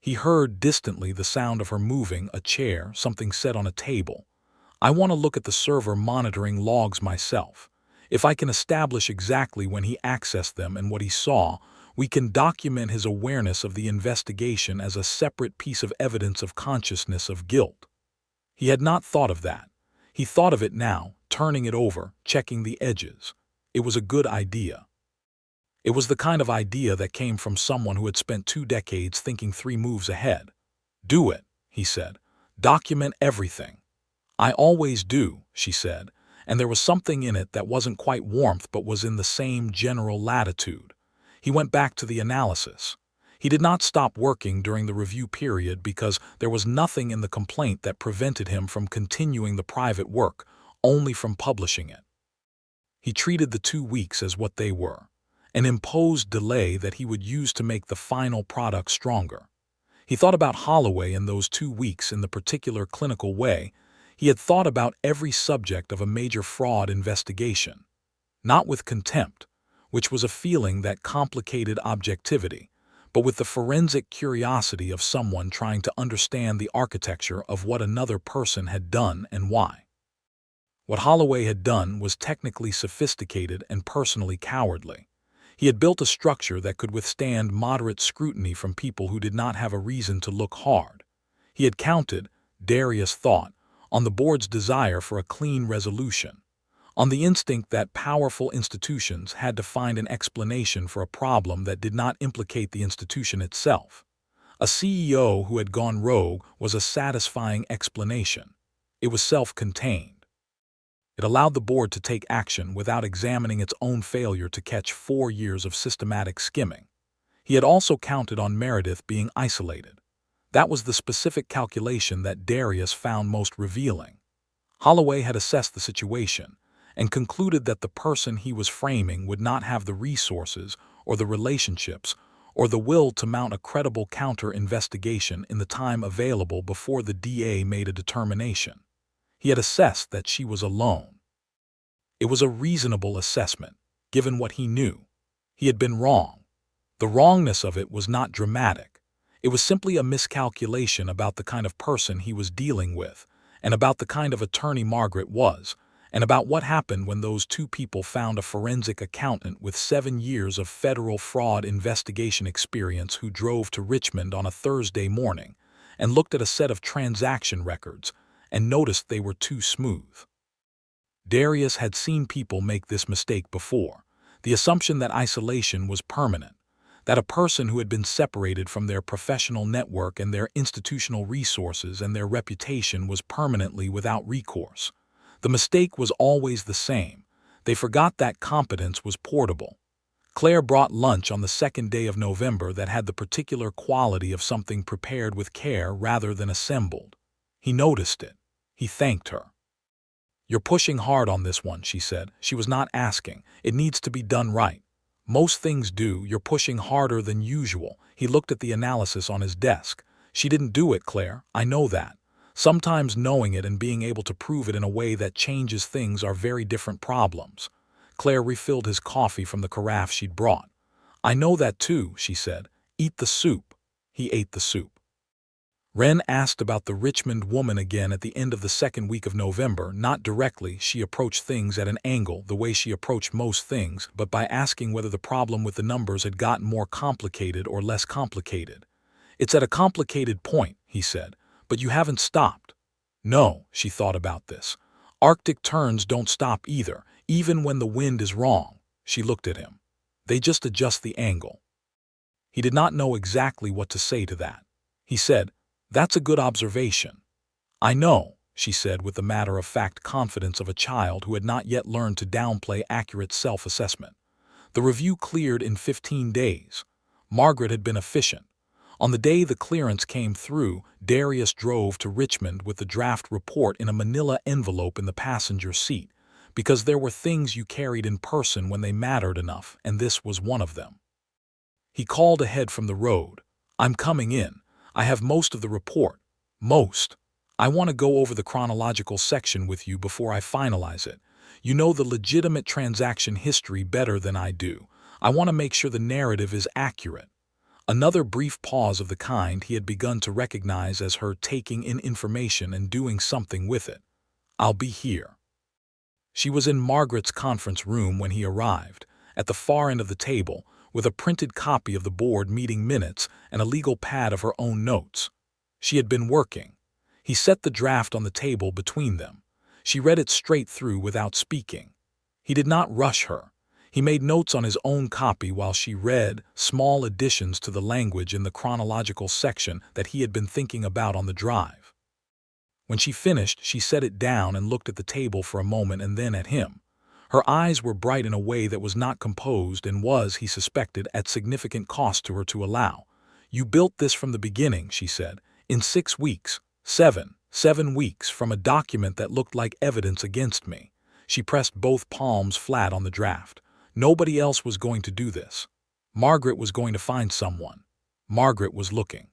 He heard distantly the sound of her moving a chair, something set on a table. "I want to look at the server monitoring logs myself. If I can establish exactly when he accessed them and what he saw, we can document his awareness of the investigation as a separate piece of evidence of consciousness of guilt." He had not thought of that. He thought of it now, turning it over, checking the edges. It was a good idea. It was the kind of idea that came from someone who had spent 2 decades thinking 3 moves ahead. "Do it," he said. "Document everything." "I always do," she said, and there was something in it that wasn't quite warmth but was in the same general latitude. He went back to the analysis. He did not stop working during the review period because there was nothing in the complaint that prevented him from continuing the private work, only from publishing it. He treated the 2 weeks as what they were, an imposed delay that he would use to make the final product stronger. He thought about Holloway in those 2 weeks in the particular clinical way he had thought about every subject of a major fraud investigation. Not with contempt, which was a feeling that complicated objectivity, but with the forensic curiosity of someone trying to understand the architecture of what another person had done and why. What Holloway had done was technically sophisticated and personally cowardly. He had built a structure that could withstand moderate scrutiny from people who did not have a reason to look hard. He had counted, Darius thought, on the board's desire for a clean resolution, on the instinct that powerful institutions had to find an explanation for a problem that did not implicate the institution itself. A CEO who had gone rogue was a satisfying explanation. It was self-contained. It allowed the board to take action without examining its own failure to catch 4 years of systematic skimming. He had also counted on Meredith being isolated. That was the specific calculation that Darius found most revealing. Holloway had assessed the situation and concluded that the person he was framing would not have the resources or the relationships or the will to mount a credible counter-investigation in the time available before the DA made a determination. He had assessed that she was alone. It was a reasonable assessment, given what he knew. He had been wrong. The wrongness of it was not dramatic. It was simply a miscalculation about the kind of person he was dealing with, and about the kind of attorney Margaret was, and about what happened when those two people found a forensic accountant with 7 years of federal fraud investigation experience who drove to Richmond on a Thursday morning and looked at a set of transaction records and noticed they were too smooth. Darius had seen people make this mistake before, the assumption that isolation was permanent, that a person who had been separated from their professional network and their institutional resources and their reputation was permanently without recourse. The mistake was always the same. They forgot that competence was portable. Claire brought lunch on the 2nd day of November that had the particular quality of something prepared with care rather than assembled. He noticed it. He thanked her. "You're pushing hard on this one," she said. She was not asking. "It needs to be done right." "Most things do. You're pushing harder than usual." He looked at the analysis on his desk. "She didn't do it, Claire. I know that. Sometimes knowing it and being able to prove it in a way that changes things are very different problems." Claire refilled his coffee from the carafe she'd brought. "I know that too," she said. "Eat the soup." He ate the soup. Wren asked about the Richmond woman again at the end of the 2nd week of November. Not directly, she approached things at an angle, the way she approached most things, but by asking whether the problem with the numbers had gotten more complicated or less complicated. "It's at a complicated point," he said, "but you haven't stopped." No, she thought about this. Arctic turns don't stop either, even when the wind is wrong. She looked at him. They just adjust the angle. He did not know exactly what to say to that. He said, "That's a good observation." "I know," she said with the matter-of-fact confidence of a child who had not yet learned to downplay accurate self-assessment. The review cleared in 15 days. Margaret had been efficient. On the day the clearance came through, Darius drove to Richmond with the draft report in a manila envelope in the passenger seat, because there were things you carried in person when they mattered enough, and this was one of them. He called ahead from the road. "I'm coming in. I have most of the report. Most. I want to go over the chronological section with you before I finalize it. You know the legitimate transaction history better than I do. I want to make sure the narrative is accurate." Another brief pause of the kind he had begun to recognize as her taking in information and doing something with it. "I'll be here." She was in Margaret's conference room when he arrived, at the far end of the table, with a printed copy of the board meeting minutes and a legal pad of her own notes. She had been working. He set the draft on the table between them. She read it straight through without speaking. He did not rush her. He made notes on his own copy while she read, small additions to the language in the chronological section that he had been thinking about on the drive. When she finished, she set it down and looked at the table for a moment and then at him. Her eyes were bright in a way that was not composed and was, he suspected, at significant cost to her to allow. "You built this from the beginning," she said, "in 6 weeks, 7 weeks, from a document that looked like evidence against me." She pressed both palms flat on the draft. Nobody else was going to do this. Margaret was going to find someone. Margaret was looking.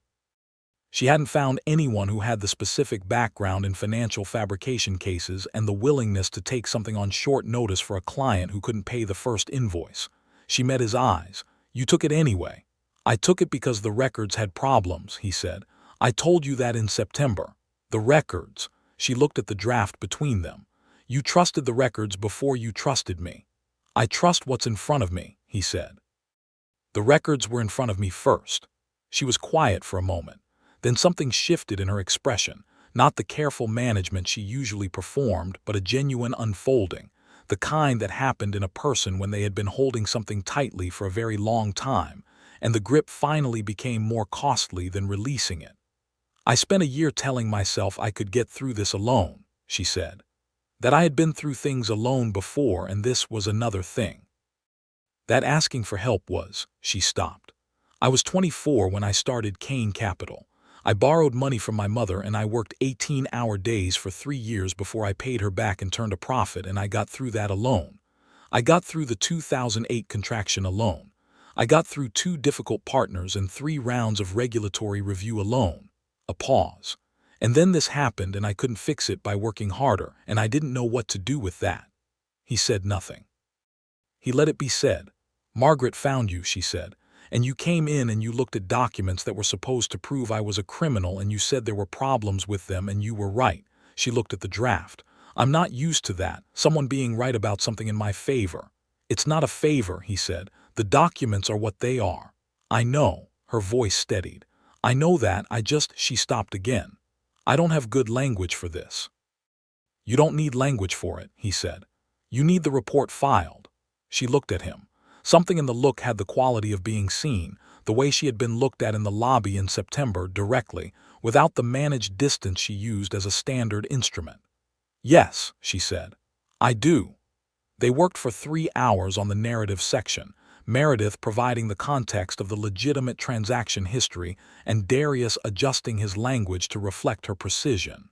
She hadn't found anyone who had the specific background in financial fabrication cases and the willingness to take something on short notice for a client who couldn't pay the first invoice. She met his eyes. "You took it anyway." "I took it because the records had problems," he said. "I told you that in September." "The records." She looked at the draft between them. "You trusted the records before you trusted me." "I trust what's in front of me," he said. "The records were in front of me first." She was quiet for a moment. Then something shifted in her expression, not the careful management she usually performed, but a genuine unfolding, the kind that happened in a person when they had been holding something tightly for a very long time, and the grip finally became more costly than releasing it. "I spent a year telling myself I could get through this alone," she said. "That I had been through things alone before, and this was another thing. That asking for help was." She stopped. "I was 24 when I started Kane Capital. I borrowed money from my mother and I worked 18-hour days for 3 years before I paid her back and turned a profit, and I got through that alone. I got through the 2008 contraction alone. I got through 2 difficult partners and 3 rounds of regulatory review alone." A pause. "And then this happened and I couldn't fix it by working harder, and I didn't know what to do with that." He said nothing. He let it be said. "Margaret found you," she said. "And you came in and you looked at documents that were supposed to prove I was a criminal, and you said there were problems with them, and you were right." She looked at the draft. "I'm not used to that, someone being right about something in my favor." "It's not a favor," he said. "The documents are what they are." "I know." Her voice steadied. "I know that, She stopped again. "I don't have good language for this." "You don't need language for it," he said. "You need the report filed." She looked at him. Something in the look had the quality of being seen, the way she had been looked at in the lobby in September, directly, without the managed distance she used as a standard instrument. "Yes," she said. "I do." They worked for 3 hours on the narrative section, Meredith providing the context of the legitimate transaction history and Darius adjusting his language to reflect her precision.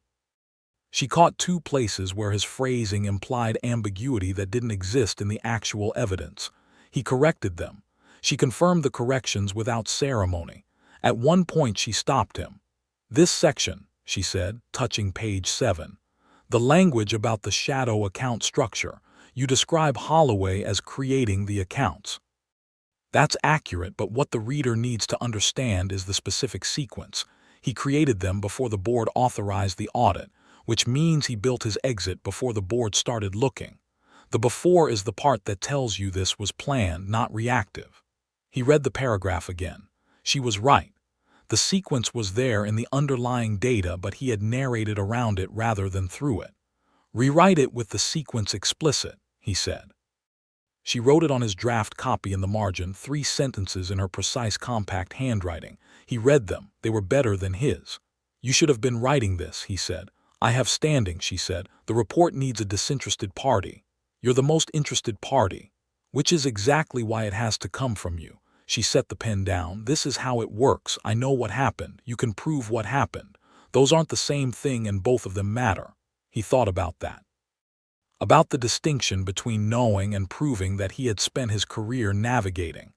She caught 2 places where his phrasing implied ambiguity that didn't exist in the actual evidence. He corrected them. She confirmed the corrections without ceremony. At one point she stopped him. "This section," she said, touching page 7. "The language about the shadow account structure. You describe Holloway as creating the accounts. That's accurate, but what the reader needs to understand is the specific sequence. He created them before the board authorized the audit, which means he built his exit before the board started looking. The before is the part that tells you this was planned, not reactive." He read the paragraph again. She was right. The sequence was there in the underlying data, but he had narrated around it rather than through it. "Rewrite it with the sequence explicit," he said. She wrote it on his draft copy in the margin, 3 sentences in her precise, compact handwriting. He read them. They were better than his. "You should have been writing this," he said. "I have standing," she said. "The report needs a disinterested party. You're the most interested party, which is exactly why it has to come from you." She set the pen down. "This is how it works. I know what happened. You can prove what happened. Those aren't the same thing, and both of them matter." He thought about that. About the distinction between knowing and proving that he had spent his career navigating.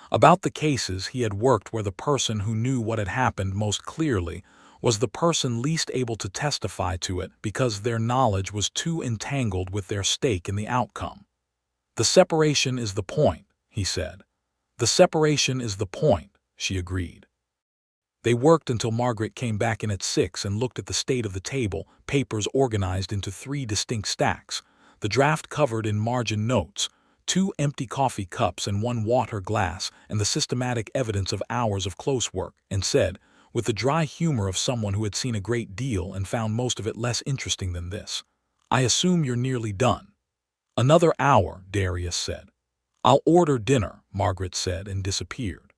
About the cases he had worked where the person who knew what had happened most clearly was the person least able to testify to it because their knowledge was too entangled with their stake in the outcome. "The separation is the point," he said. "The separation is the point," she agreed. They worked until Margaret came back in at 6 and looked at the state of the table, papers organized into 3 distinct stacks, the draft covered in margin notes, 2 empty coffee cups and 1 water glass, and the systematic evidence of hours of close work, and said, with the dry humor of someone who had seen a great deal and found most of it less interesting than this, "I assume you're nearly done." "Another hour," Darius said. "I'll order dinner," Margaret said and disappeared.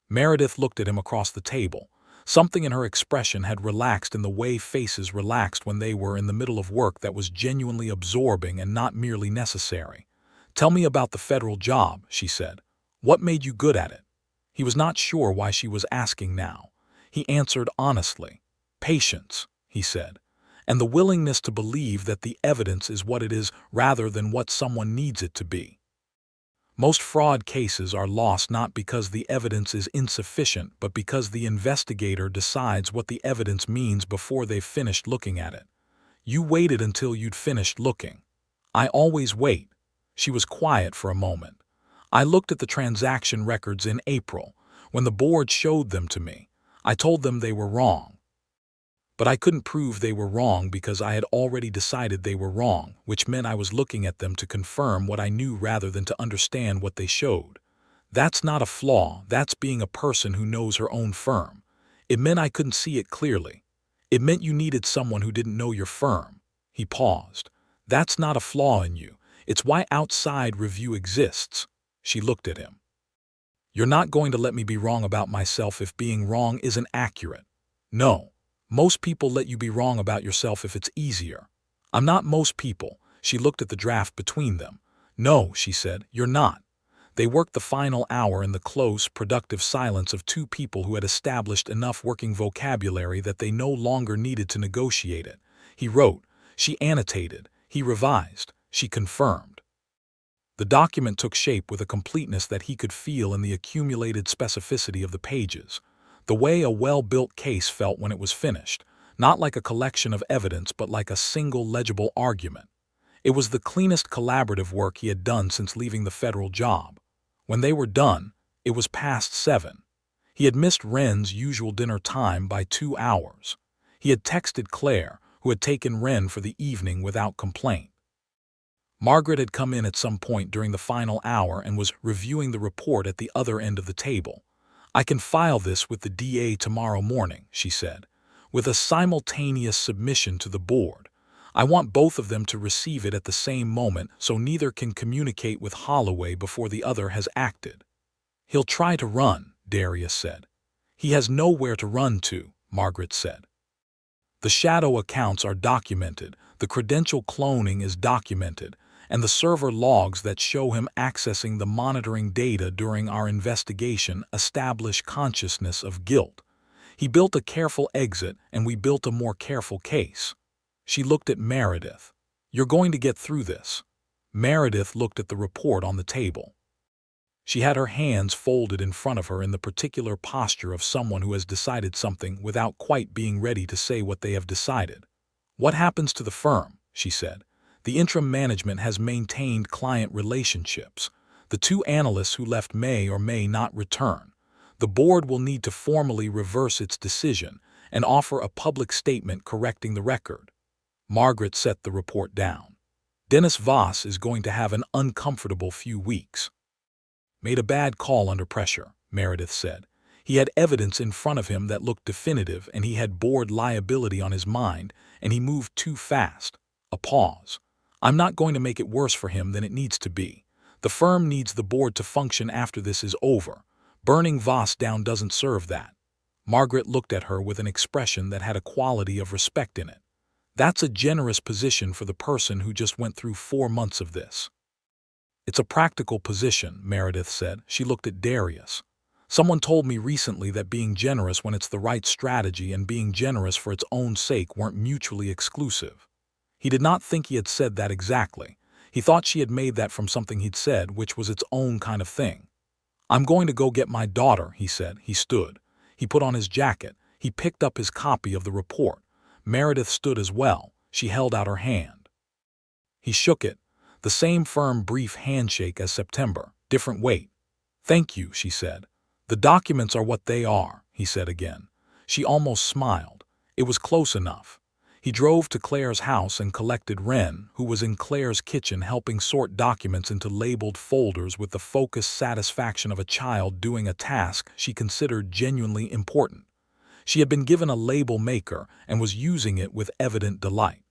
Meredith looked at him across the table. Something in her expression had relaxed in the way faces relaxed when they were in the middle of work that was genuinely absorbing and not merely necessary. "Tell me about the federal job," she said. "What made you good at it?" He was not sure why she was asking now. He answered honestly. "Patience," he said, "and the willingness to believe that the evidence is what it is rather than what someone needs it to be." Most fraud cases are lost not because the evidence is insufficient, but because the investigator decides what the evidence means before they've finished looking at it. You waited until you'd finished looking. I always wait. She was quiet for a moment. I looked at the transaction records in April. When the board showed them to me, I told them they were wrong. But I couldn't prove they were wrong because I had already decided they were wrong, which meant I was looking at them to confirm what I knew rather than to understand what they showed. That's not a flaw, that's being a person who knows her own firm. It meant I couldn't see it clearly. It meant you needed someone who didn't know your firm. He paused. That's not a flaw in you. It's why outside review exists. She looked at him. You're not going to let me be wrong about myself if being wrong isn't accurate. No. Most people let you be wrong about yourself if it's easier. I'm not most people. She looked at the draft between them. No, she said, you're not. They worked the final hour in the close, productive silence of two people who had established enough working vocabulary that they no longer needed to negotiate it. He wrote. She annotated. He revised. She confirmed. The document took shape with a completeness that he could feel in the accumulated specificity of the pages. The way a well-built case felt when it was finished, not like a collection of evidence but like a single legible argument. It was the cleanest collaborative work he had done since leaving the federal job. When they were done, it was past 7. He had missed Wren's usual dinner time by 2 hours. He had texted Claire, who had taken Wren for the evening without complaint. Margaret had come in at some point during the final hour and was reviewing the report at the other end of the table. I can file this with the DA tomorrow morning, she said, with a simultaneous submission to the board. I want both of them to receive it at the same moment so neither can communicate with Holloway before the other has acted. He'll try to run, Darius said. He has nowhere to run to, Margaret said. The shadow accounts are documented, the credential cloning is documented, and the server logs that show him accessing the monitoring data during our investigation establish consciousness of guilt. He built a careful exit, and we built a more careful case. She looked at Meredith. You're going to get through this. Meredith looked at the report on the table. She had her hands folded in front of her in the particular posture of someone who has decided something without quite being ready to say what they have decided. What happens to the firm? She said. The interim management has maintained client relationships. The 2 analysts who left may or may not return. The board will need to formally reverse its decision and offer a public statement correcting the record. Margaret set the report down. Dennis Voss is going to have an uncomfortable few weeks. Made a bad call under pressure, Meredith said. He had evidence in front of him that looked definitive, and he had board liability on his mind, and he moved too fast. A pause. I'm not going to make it worse for him than it needs to be. The firm needs the board to function after this is over. Burning Voss down doesn't serve that. Margaret looked at her with an expression that had a quality of respect in it. That's a generous position for the person who just went through 4 months of this. It's a practical position, Meredith said. She looked at Darius. Someone told me recently that being generous when it's the right strategy and being generous for its own sake weren't mutually exclusive. He did not think he had said that exactly. He thought she had made that from something he'd said, which was its own kind of thing. I'm going to go get my daughter, he said. He stood. He put on his jacket. He picked up his copy of the report. Meredith stood as well. She held out her hand. He shook it. The same firm brief handshake as September, different weight. Thank you, she said. The documents are what they are, he said again. She almost smiled. It was close enough. He drove to Claire's house and collected Wren, who was in Claire's kitchen helping sort documents into labeled folders with the focused satisfaction of a child doing a task she considered genuinely important. She had been given a label maker and was using it with evident delight.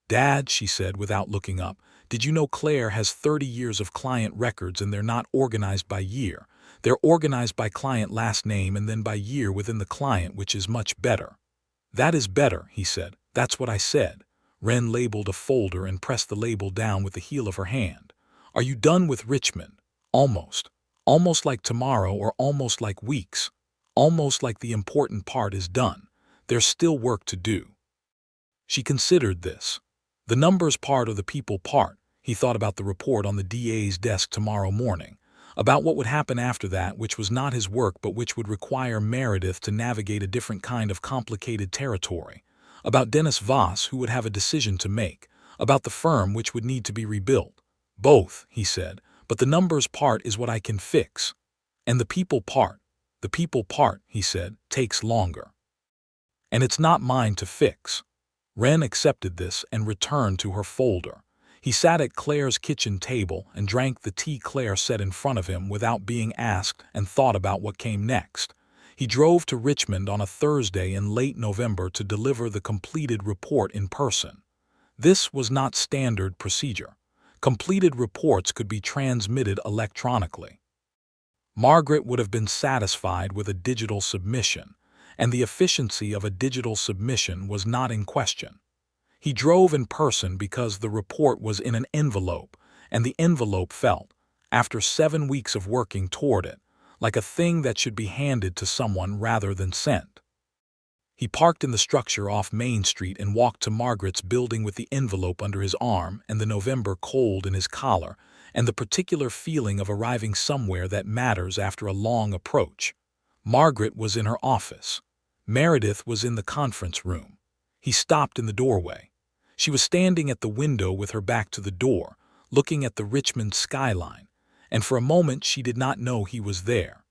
Dad, she said without looking up, did you know Claire has 30 years of client records and they're not organized by year? They're organized by client last name and then by year within the client, which is much better. That is better, he said. That's what I said. Wren labeled a folder and pressed the label down with the heel of her hand. Are you done with Richmond? Almost. Almost like tomorrow or almost like weeks. Almost like the important part is done. There's still work to do. She considered this. The numbers part or the people part. He thought about the report on the DA's desk tomorrow morning, about what would happen after that, which was not his work but which would require Meredith to navigate a different kind of complicated territory, about Dennis Voss, who would have a decision to make, about the firm which would need to be rebuilt. Both, he said, but the numbers part is what I can fix. And the people part, he said, takes longer. And it's not mine to fix. Wren accepted this and returned to her folder. He sat at Claire's kitchen table and drank the tea Claire set in front of him without being asked and thought about what came next. He drove to Richmond on a Thursday in late November to deliver the completed report in person. This was not standard procedure. Completed reports could be transmitted electronically. Margaret would have been satisfied with a digital submission, and the efficiency of a digital submission was not in question. He drove in person because the report was in an envelope, and the envelope felt, after 7 weeks of working toward it, like a thing that should be handed to someone rather than sent. He parked in the structure off Main Street and walked to Margaret's building with the envelope under his arm and the November cold in his collar, and the particular feeling of arriving somewhere that matters after a long approach. Margaret was in her office. Meredith was in the conference room. He stopped in the doorway. She was standing at the window with her back to the door, looking at the Richmond skyline, and for a moment she did not know he was there.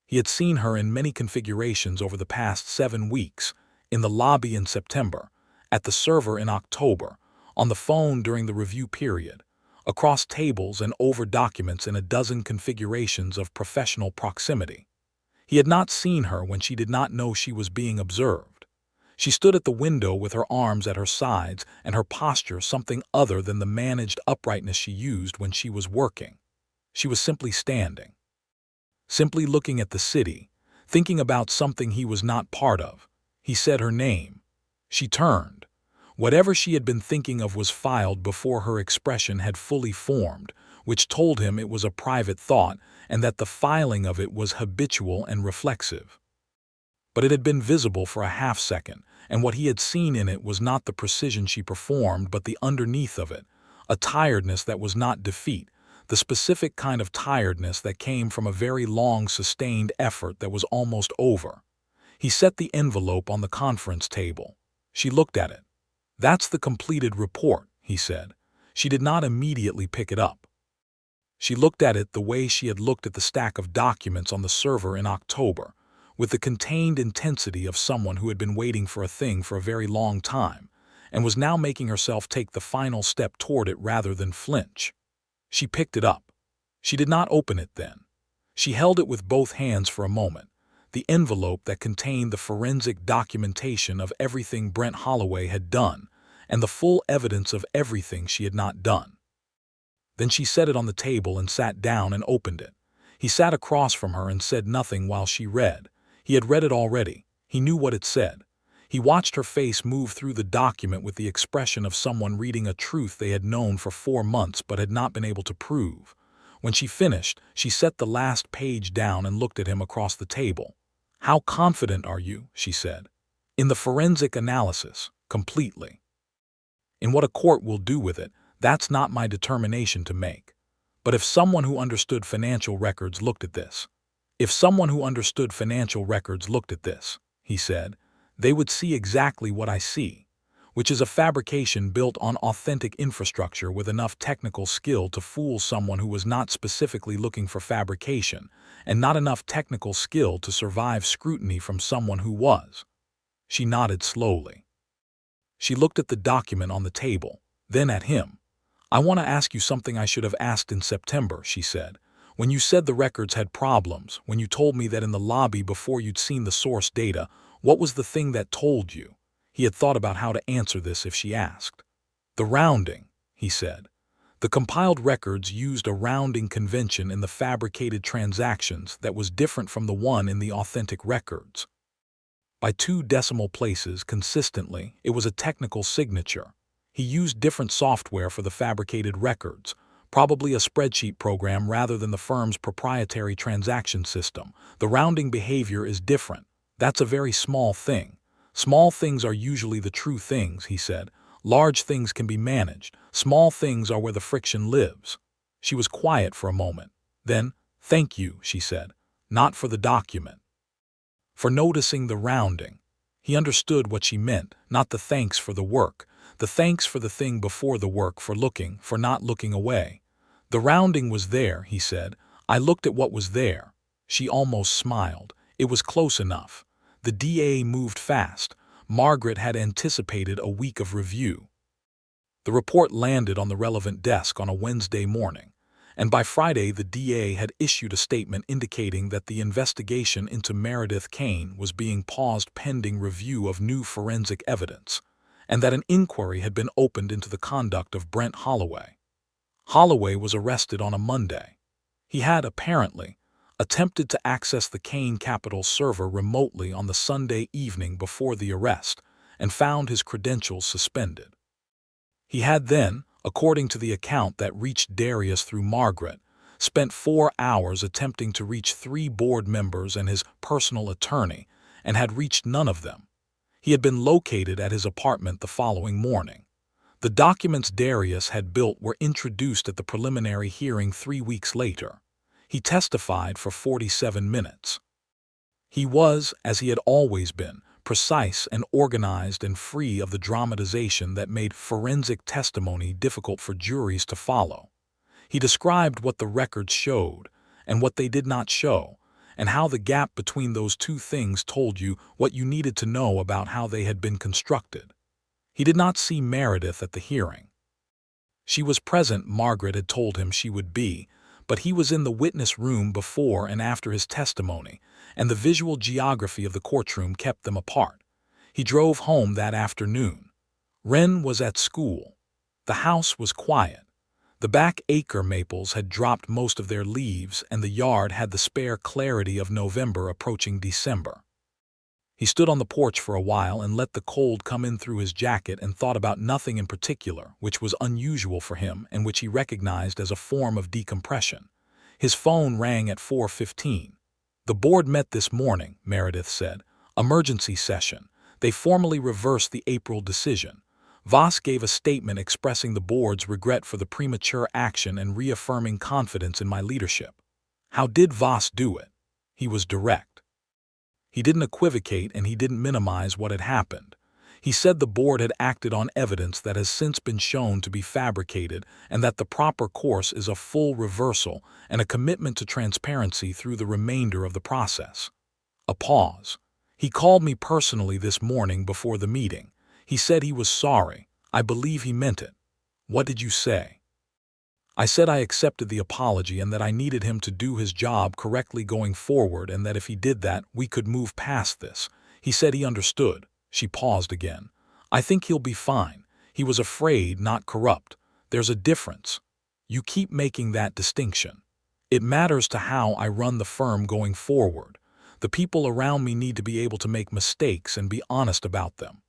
He had seen her in many configurations over the past 7 weeks, in the lobby in September, at the server in October, on the phone during the review period, across tables and over documents in a dozen configurations of professional proximity. He had not seen her when she did not know she was being observed. She stood at the window with her arms at her sides and her posture something other than the managed uprightness she used when she was working. She was simply standing. Simply looking at the city, thinking about something he was not part of. He said her name. She turned. Whatever she had been thinking of was filed before her expression had fully formed, which told him it was a private thought and that the filing of it was habitual and reflexive. But it had been visible for a half-second, and what he had seen in it was not the precision she performed but the underneath of it, a tiredness that was not defeat, the specific kind of tiredness that came from a very long sustained effort that was almost over. He set the envelope on the conference table. She looked at it. "That's the completed report," he said. She did not immediately pick it up. She looked at it the way she had looked at the stack of documents on the server in October, with the contained intensity of someone who had been waiting for a thing for a very long time, and was now making herself take the final step toward it rather than flinch. She picked it up. She did not open it then. She held it with both hands for a moment, the envelope that contained the forensic documentation of everything Brent Holloway had done, and the full evidence of everything she had not done. Then she set it on the table and sat down and opened it. He sat across from her and said nothing while she read. He had read it already. He knew what it said. He watched her face move through the document with the expression of someone reading a truth they had known for 4 months but had not been able to prove. When she finished, she set the last page down and looked at him across the table. "How confident are you?" she said. "In the forensic analysis, completely. In what a court will do with it, that's not my determination to make. But if someone who understood financial records looked at this, he said, they would see exactly what I see, which is a fabrication built on authentic infrastructure with enough technical skill to fool someone who was not specifically looking for fabrication, and not enough technical skill to survive scrutiny from someone who was." She nodded slowly. She looked at the document on the table, then at him. "I want to ask you something I should have asked in September," she said. "When you said the records had problems, when you told me that in the lobby before you'd seen the source data, what was the thing that told you?" He had thought about how to answer this if she asked. "The rounding," he said. "The compiled records used a rounding convention in the fabricated transactions that was different from the one in the authentic records. By 2 decimal places consistently, it was a technical signature. He used different software for the fabricated records, probably a spreadsheet program rather than the firm's proprietary transaction system. The rounding behavior is different. That's a very small thing. Small things are usually the true things," he said. Large things can be managed. Small things are where the friction lives. She was quiet for a moment. Then, "Thank you," she said. "Not for the document. For noticing the rounding." He understood what she meant, not the thanks for the work. The thanks for the thing before the work, for not looking away. "The rounding was there," he said. "I looked at what was there." She almost smiled. It was close enough. The DA moved fast. Margaret had anticipated a week of review. The report landed on the relevant desk on a Wednesday morning, and by Friday the DA had issued a statement indicating that the investigation into Meredith Kane was being paused pending review of new forensic evidence, and that an inquiry had been opened into the conduct of Brent Holloway. Holloway was arrested on a Monday. He had, apparently, attempted to access the Kane Capital server remotely on the Sunday evening before the arrest and found his credentials suspended. He had then, according to the account that reached Darius through Margaret, spent 4 hours attempting to reach 3 board members and his personal attorney and had reached none of them. He had been located at his apartment the following morning. The documents Darius had built were introduced at the preliminary hearing 3 weeks later. He testified for 47 minutes. He was, as he had always been, precise and organized and free of the dramatization that made forensic testimony difficult for juries to follow. He described what the records showed and what they did not show, and how the gap between those two things told you what you needed to know about how they had been constructed. He did not see Meredith at the hearing. She was present, Margaret had told him she would be, but he was in the witness room before and after his testimony, and the visual geography of the courtroom kept them apart. He drove home that afternoon. Wren was at school. The house was quiet. The back acre maples had dropped most of their leaves, and the yard had the spare clarity of November approaching December. He stood on the porch for a while and let the cold come in through his jacket and thought about nothing in particular, which was unusual for him and which he recognized as a form of decompression. His phone rang at 4:15. "The board met this morning," Meredith said. "Emergency session. They formally reversed the April decision. Voss gave a statement expressing the board's regret for the premature action and reaffirming confidence in my leadership." How did Voss do it? He was direct. He didn't equivocate and he didn't minimize what had happened. He said the board had acted on evidence that has since been shown to be fabricated and that the proper course is a full reversal and a commitment to transparency through the remainder of the process. A pause. "He called me personally this morning before the meeting. He said he was sorry. I believe he meant it." "What did you say?" "I said I accepted the apology and that I needed him to do his job correctly going forward and that if he did that, we could move past this." He said he understood. She paused again. "I think he'll be fine. He was afraid, not corrupt. There's a difference. You keep making that distinction. It matters to how I run the firm going forward. The people around me need to be able to make mistakes and be honest about them.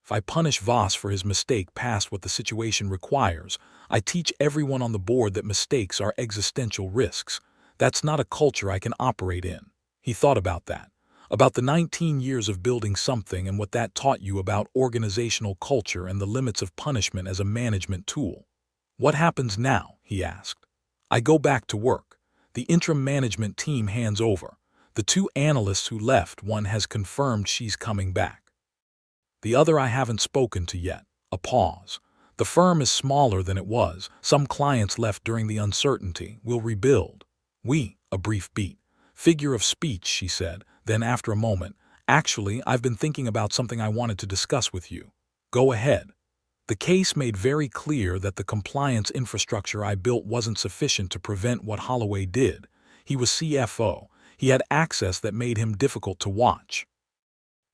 If I punish Voss for his mistake past what the situation requires, I teach everyone on the board that mistakes are existential risks. That's not a culture I can operate in." He thought about that, about the 19 years of building something and what that taught you about organizational culture and the limits of punishment as a management tool. "What happens now?" he asked. "I go back to work. The interim management team hands over. The 2 analysts who left, one has confirmed she's coming back. The other I haven't spoken to yet." A pause. "The firm is smaller than it was. Some clients left during the uncertainty. We'll rebuild." A brief beat. "Figure of speech," she said. Then after a moment, "Actually, I've been thinking about something I wanted to discuss with you." "Go ahead." "The case made very clear that the compliance infrastructure I built wasn't sufficient to prevent what Holloway did. He was CFO. He had access that made him difficult to watch."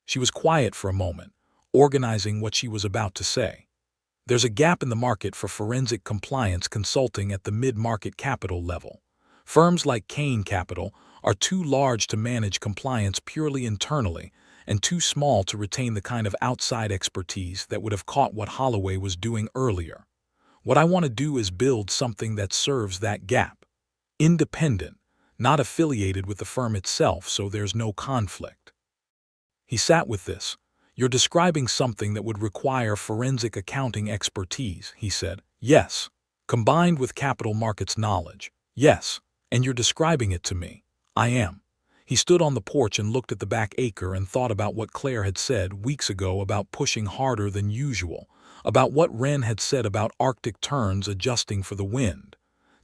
She was quiet for a moment, organizing what she was about to say. "There's a gap in the market for forensic compliance consulting at the mid-market capital level. Firms like Kane Capital are too large to manage compliance purely internally and too small to retain the kind of outside expertise that would have caught what Holloway was doing earlier. What I want to do is build something that serves that gap. Independent, not affiliated with the firm itself, so there's no conflict." He sat with this. "You're describing something that would require forensic accounting expertise," he said. "Yes. Combined with capital markets knowledge. Yes. And you're describing it to me." "I am." He stood on the porch and looked at the back acre and thought about what Claire had said weeks ago about pushing harder than usual, about what Wren had said about Arctic terns adjusting for the wind.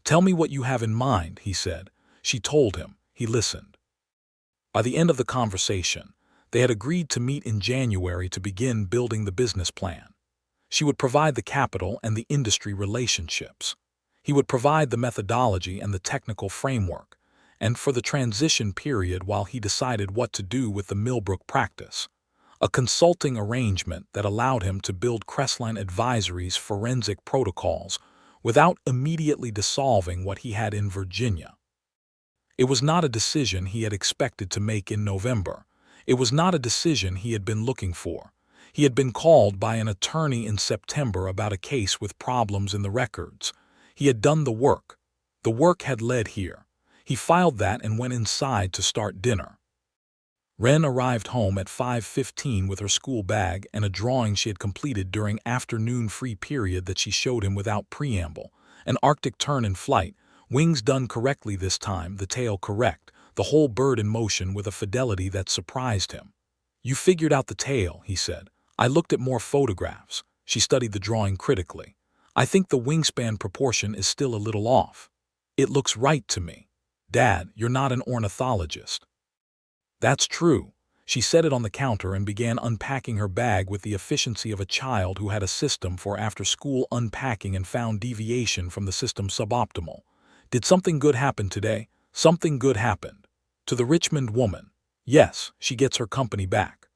"Tell me what you have in mind," he said. She told him. He listened. By the end of the conversation, they had agreed to meet in January to begin building the business plan. She would provide the capital and the industry relationships. He would provide the methodology and the technical framework, and for the transition period while he decided what to do with the Millbrook practice, a consulting arrangement that allowed him to build Crestline Advisory's forensic protocols without immediately dissolving what he had in Virginia. It was not a decision he had expected to make in November. It was not a decision he had been looking for. He had been called by an attorney in September about a case with problems in the records. He had done the work. The work had led here. He filed that and went inside to start dinner. Wren arrived home at 5:15 with her school bag and a drawing she had completed during afternoon free period that she showed him without preamble. An Arctic tern in flight, wings done correctly this time, the tail correct, the whole bird in motion with a fidelity that surprised him. "You figured out the tail," he said. "I looked at more photographs." She studied the drawing critically. "I think the wingspan proportion is still a little off." "It looks right to me." "Dad, you're not an ornithologist." "That's true." She set it on the counter and began unpacking her bag with the efficiency of a child who had a system for after-school unpacking and found deviation from the system suboptimal. "Did something good happen today?" "Something good happened." "To the Richmond woman?" "Yes, she gets her company back."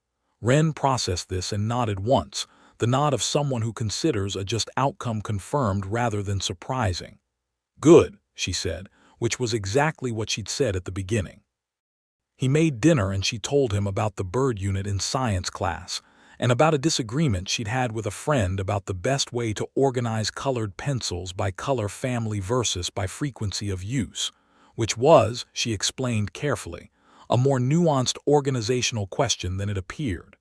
Wren processed this and nodded once, the nod of someone who considers a just outcome confirmed rather than surprising. "Good," she said, which was exactly what she'd said at the beginning. He made dinner and she told him about the bird unit in science class and about a disagreement she'd had with a friend about the best way to organize colored pencils by color family versus by frequency of use, which was, she explained carefully, a more nuanced organizational question than it appeared.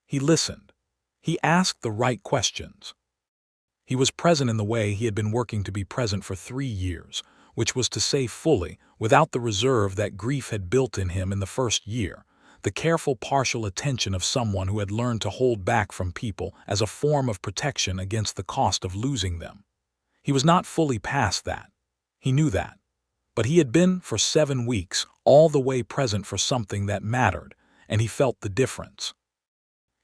He listened. He asked the right questions. He was present in the way he had been working to be present for 3 years, which was to say fully, without the reserve that grief had built in him in the first year, the careful partial attention of someone who had learned to hold back from people as a form of protection against the cost of losing them. He was not fully past that. He knew that. But he had been, for 7 weeks, all the way present for something that mattered, and he felt the difference.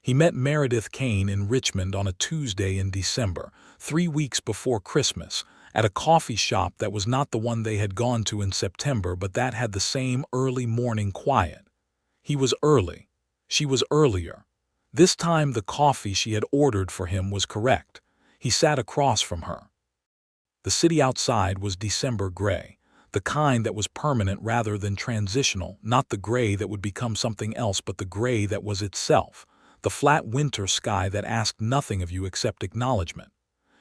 He met Meredith Kane in Richmond on a Tuesday in December, 3 weeks before Christmas, at a coffee shop that was not the one they had gone to in September but that had the same early morning quiet. He was early. She was earlier. This time the coffee she had ordered for him was correct. He sat across from her. The city outside was December gray, the kind that was permanent rather than transitional, not the gray that would become something else but the gray that was itself, the flat winter sky that asked nothing of you except acknowledgement.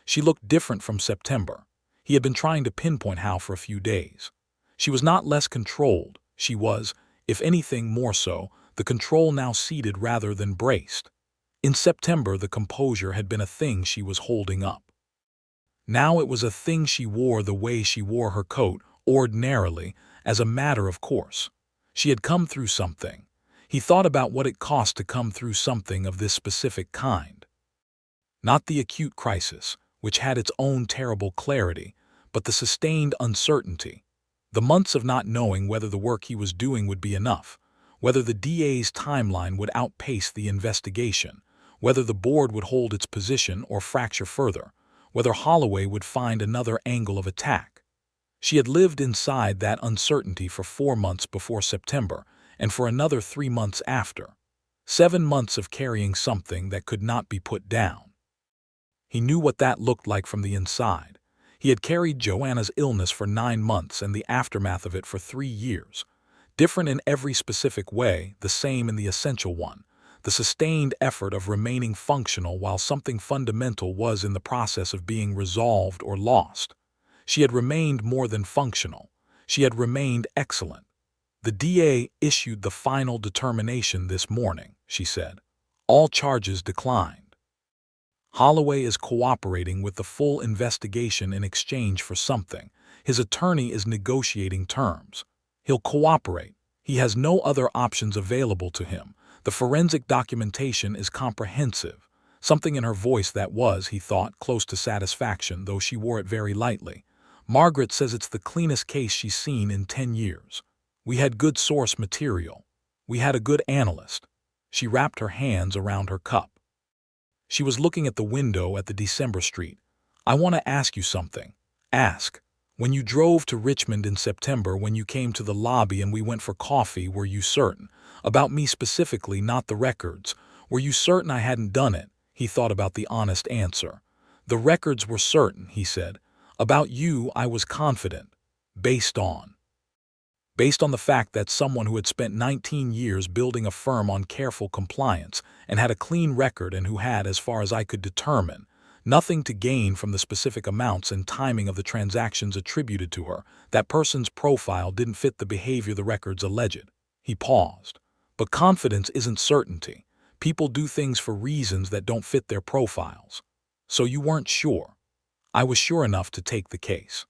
She looked different from September. He had been trying to pinpoint how for a few days. She was not less controlled. She was, if anything more so, the control now seated rather than braced. In September the composure had been a thing she was holding up. Now it was a thing she wore the way she wore her coat, ordinarily, as a matter of course. She had come through something. He thought about what it cost to come through something of this specific kind. Not the acute crisis, which had its own terrible clarity, but the sustained uncertainty. The months of not knowing whether the work he was doing would be enough, whether the DA's timeline would outpace the investigation, whether the board would hold its position or fracture further, whether Holloway would find another angle of attack. She had lived inside that uncertainty for 4 months before September, and for another 3 months after. 7 months of carrying something that could not be put down. He knew what that looked like from the inside. He had carried Joanna's illness for 9 months and the aftermath of it for 3 years. Different in every specific way, the same in the essential one. The sustained effort of remaining functional while something fundamental was in the process of being resolved or lost. She had remained more than functional. She had remained excellent. "The DA issued the final determination this morning," she said. All charges declined. Holloway is cooperating with the full investigation in exchange for something. His attorney is negotiating terms. He'll cooperate. He has no other options available to him. The forensic documentation is comprehensive. Something in her voice that was, he thought, close to satisfaction, though she wore it very lightly. Margaret says it's the cleanest case she's seen in 10 years. We had good source material. We had a good analyst. She wrapped her hands around her cup. She was looking at the window at the December street. I want to ask you something. Ask. When you drove to Richmond in September, when you came to the lobby and we went for coffee, were you certain? About me specifically, not the records. Were you certain I hadn't done it? He thought about the honest answer. The records were certain, he said. About you, I was confident. Based on the fact that someone who had spent 19 years building a firm on careful compliance and had a clean record and who had, as far as I could determine, nothing to gain from the specific amounts and timing of the transactions attributed to her, that person's profile didn't fit the behavior the records alleged. He paused. But confidence isn't certainty. People do things for reasons that don't fit their profiles. So you weren't sure. I was sure enough to take the case.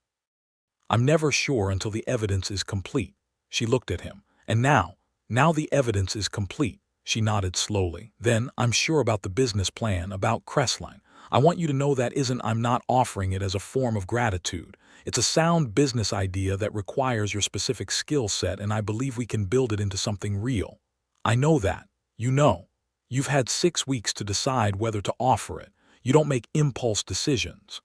I'm never sure until the evidence is complete. She looked at him. And now the evidence is complete. She nodded slowly. Then, I'm sure about the business plan, about Crestline. I want you to know that I'm not offering it as a form of gratitude. It's a sound business idea that requires your specific skill set, and I believe we can build it into something real. I know that. You know. You've had 6 weeks to decide whether to offer it. You don't make impulse decisions.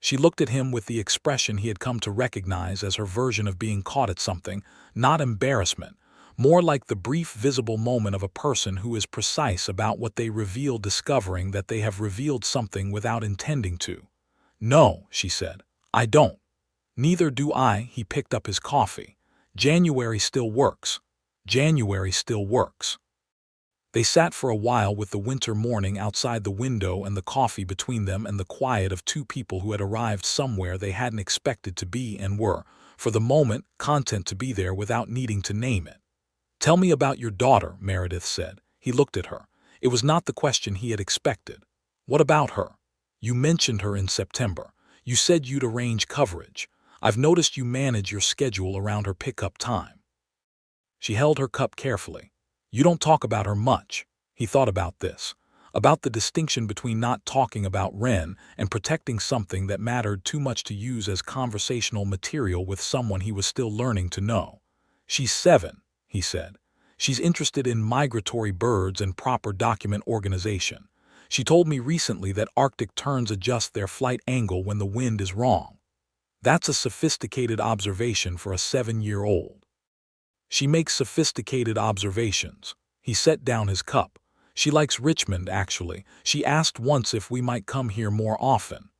She looked at him with the expression he had come to recognize as her version of being caught at something, not embarrassment, more like the brief visible moment of a person who is precise about what they reveal, discovering that they have revealed something without intending to. No, she said, I don't. Neither do I. He picked up his coffee. January still works. January still works. They sat for a while with the winter morning outside the window and the coffee between them and the quiet of two people who had arrived somewhere they hadn't expected to be and were, for the moment, content to be there without needing to name it. Tell me about your daughter, Meredith said. He looked at her. It was not the question he had expected. What about her? You mentioned her in September. You said you'd arrange coverage. I've noticed you manage your schedule around her pickup time. She held her cup carefully. You don't talk about her much. He thought about this, about the distinction between not talking about Wren and protecting something that mattered too much to use as conversational material with someone he was still learning to know. She's 7, he said. She's interested in migratory birds and proper document organization. She told me recently that Arctic terns adjust their flight angle when the wind is wrong. That's a sophisticated observation for a 7-year-old. She makes sophisticated observations. He set down his cup. She likes Richmond, actually. She asked once if we might come here more often.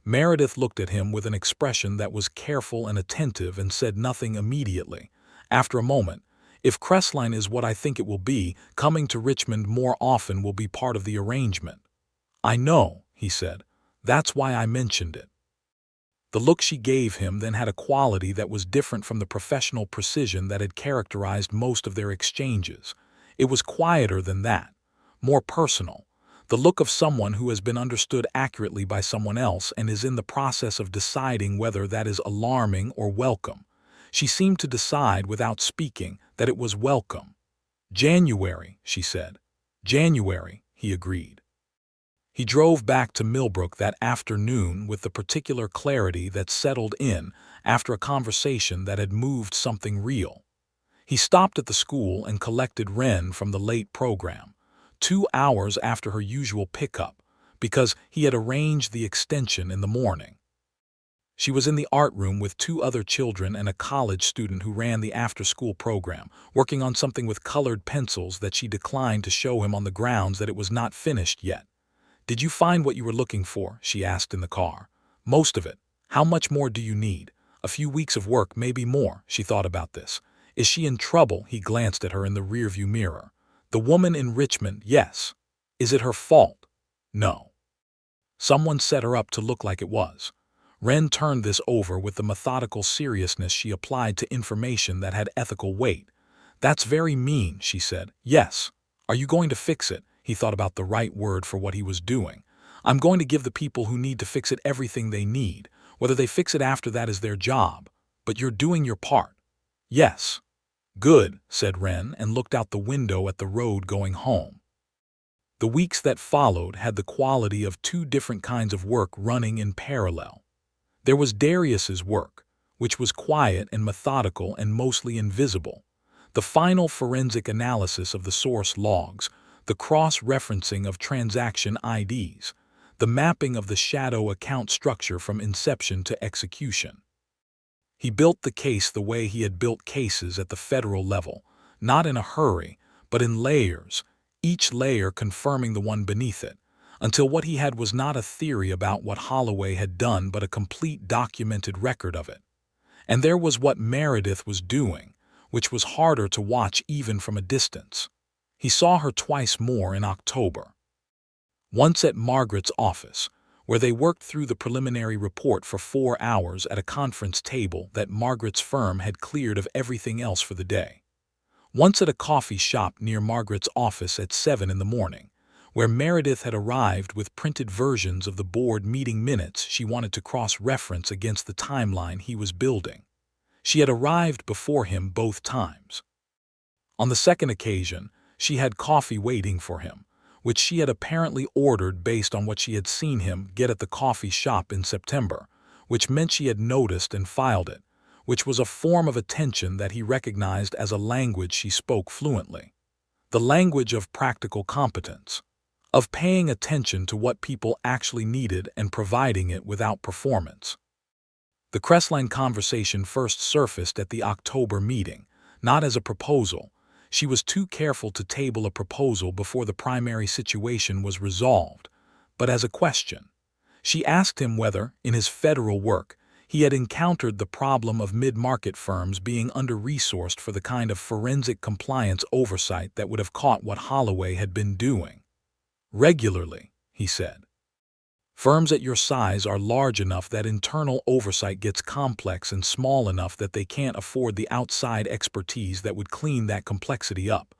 Meredith looked at him with an expression that was careful and attentive and said nothing immediately. After a moment, if Crestline is what I think it will be, coming to Richmond more often will be part of the arrangement. I know, he said. That's why I mentioned it. The look she gave him then had a quality that was different from the professional precision that had characterized most of their exchanges. It was quieter than that, more personal, the look of someone who has been understood accurately by someone else and is in the process of deciding whether that is alarming or welcome. She seemed to decide without speaking that it was welcome. January, she said. January, he agreed. He drove back to Millbrook that afternoon with the particular clarity that settled in after a conversation that had moved something real. He stopped at the school and collected Wren from the late program, 2 hours after her usual pickup, because he had arranged the extension in the morning. She was in the art room with 2 other children and a college student who ran the after-school program, working on something with colored pencils that she declined to show him on the grounds that it was not finished yet. Did you find what you were looking for? She asked in the car. Most of it. How much more do you need? A few weeks of work, maybe more. She thought about this. Is she in trouble? He glanced at her in the rearview mirror. The woman in Richmond, yes. Is it her fault? No. Someone set her up to look like it was. Wren turned this over with the methodical seriousness she applied to information that had ethical weight. That's very mean, she said. Yes. Are you going to fix it? He thought about the right word for what he was doing. I'm going to give the people who need to fix it everything they need. Whether they fix it after that is their job. But you're doing your part. Yes. Good, said Wren and looked out the window at the road going home. The weeks that followed had the quality of two different kinds of work running in parallel. There was Darius's work, which was quiet and methodical and mostly invisible. The final forensic analysis of the source logs, the cross-referencing of transaction IDs, the mapping of the shadow account structure from inception to execution. He built the case the way he had built cases at the federal level, not in a hurry, but in layers, each layer confirming the one beneath it, until what he had was not a theory about what Holloway had done but a complete documented record of it. And there was what Meredith was doing, which was harder to watch even from a distance. He saw her twice more in October. Once at Margaret's office, where they worked through the preliminary report for 4 hours at a conference table that Margaret's firm had cleared of everything else for the day. Once at a coffee shop near Margaret's office at 7 in the morning, where Meredith had arrived with printed versions of the board meeting minutes she wanted to cross-reference against the timeline he was building. She had arrived before him both times. On the second occasion, she had coffee waiting for him, which she had apparently ordered based on what she had seen him get at the coffee shop in September, which meant she had noticed and filed it, which was a form of attention that he recognized as a language she spoke fluently. The language of practical competence, of paying attention to what people actually needed and providing it without performance. The Crestline conversation first surfaced at the October meeting, not as a proposal. She was too careful to table a proposal before the primary situation was resolved, but as a question. She asked him whether, in his federal work, he had encountered the problem of mid-market firms being under-resourced for the kind of forensic compliance oversight that would have caught what Holloway had been doing. Regularly, he said. Firms at your size are large enough that internal oversight gets complex and small enough that they can't afford the outside expertise that would clean that complexity up.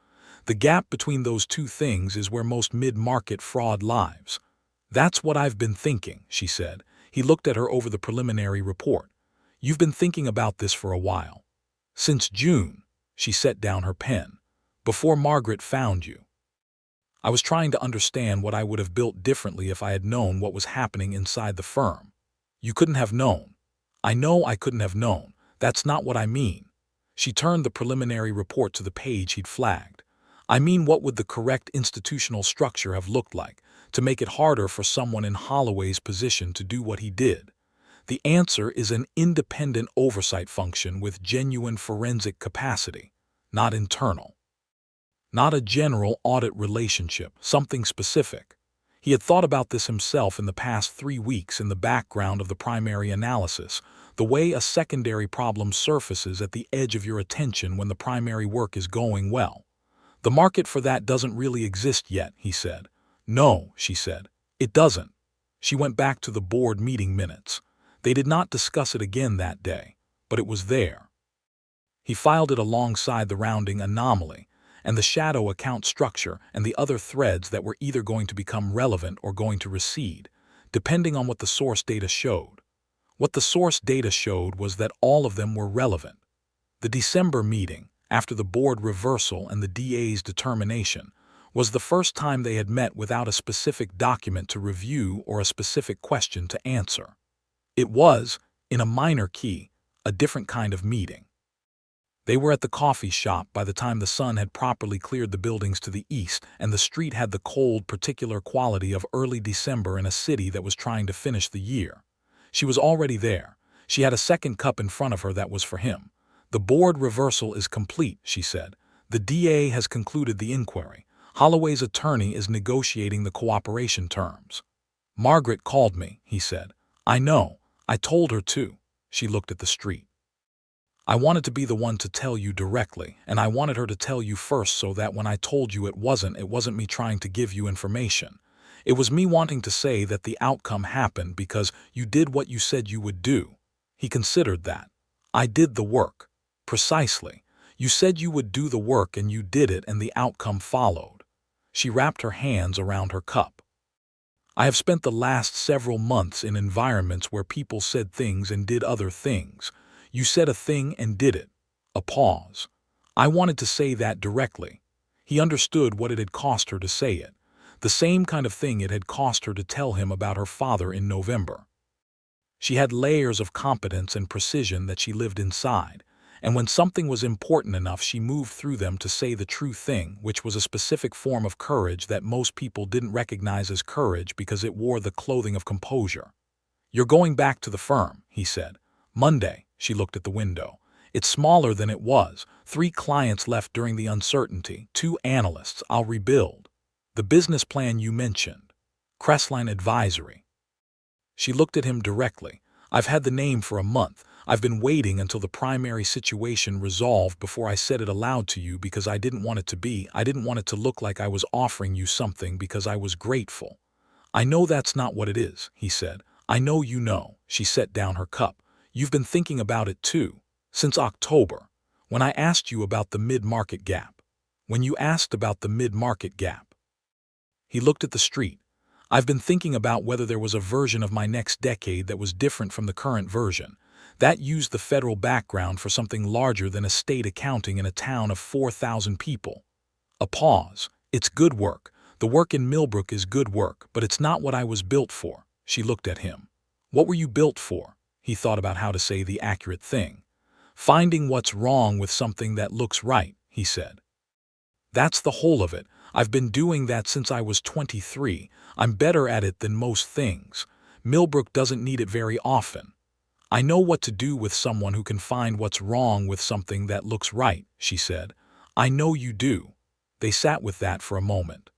The gap between those two things is where most mid-market fraud lies. That's what I've been thinking, she said. He looked at her over the preliminary report. You've been thinking about this for a while. Since June, she set down her pen. Before Margaret found you. I was trying to understand what I would have built differently if I had known what was happening inside the firm. You couldn't have known. I know I couldn't have known. That's not what I mean. She turned the preliminary report to the page he'd flagged. I mean, what would the correct institutional structure have looked like to make it harder for someone in Holloway's position to do what he did? The answer is an independent oversight function with genuine forensic capacity, not internal. Not a general audit relationship, something specific. He had thought about this himself in the past 3 weeks in the background of the primary analysis, the way a secondary problem surfaces at the edge of your attention when the primary work is going well. The market for that doesn't really exist yet, he said. No, she said, it doesn't. She went back to the board meeting minutes. They did not discuss it again that day, but it was there. He filed it alongside the rounding anomaly, and the shadow account structure and the other threads that were either going to become relevant or going to recede, depending on what the source data showed. What the source data showed was that all of them were relevant. The December meeting, after the board reversal and the DA's determination, was the first time they had met without a specific document to review or a specific question to answer. It was, in a minor key, a different kind of meeting. They were at the coffee shop by the time the sun had properly cleared the buildings to the east, and the street had the cold, particular quality of early December in a city that was trying to finish the year. She was already there. She had a second cup in front of her that was for him. The board reversal is complete, she said. The DA has concluded the inquiry. Holloway's attorney is negotiating the cooperation terms. Margaret called me, he said. I know. I told her to. She looked at the street. I wanted to be the one to tell you directly, and I wanted her to tell you first so that when I told you it wasn't me trying to give you information. It was me wanting to say that the outcome happened because you did what you said you would do. He considered that. I did the work. Precisely. You said you would do the work and you did it and the outcome followed. She wrapped her hands around her cup. I have spent the last several months in environments where people said things and did other things. You said a thing and did it. A pause. I wanted to say that directly. He understood what it had cost her to say it. The same kind of thing it had cost her to tell him about her father in November. She had layers of competence and precision that she lived inside, and when something was important enough she moved through them to say the true thing, which was a specific form of courage that most people didn't recognize as courage because it wore the clothing of composure. "You're going back to the firm," he said. "Monday." She looked at the window. "It's smaller than it was. 3 clients left during the uncertainty. 2 analysts. I'll rebuild. The business plan you mentioned. Crestline Advisory." She looked at him directly. "I've had the name for a month. I've been waiting until the primary situation resolved before I said it aloud to you because I didn't want it to look like I was offering you something because I was grateful." "I know that's not what it is," he said. "I know you know." She set down her cup. "You've been thinking about it too. Since October. When I asked you about the mid-market gap. When you asked about the mid-market gap." He looked at the street. "I've been thinking about whether there was a version of my next decade that was different from the current version, that used the federal background for something larger than estate accounting in a town of 4,000 people." A pause. "It's good work. The work in Millbrook is good work, but it's not what I was built for." She looked at him. "What were you built for?" He thought about how to say the accurate thing. "Finding what's wrong with something that looks right," he said. "That's the whole of it. I've been doing that since I was 23. I'm better at it than most things. Millbrook doesn't need it very often. I know what to do with someone who can find what's wrong with something that looks right," she said. "I know you do." They sat with that for a moment.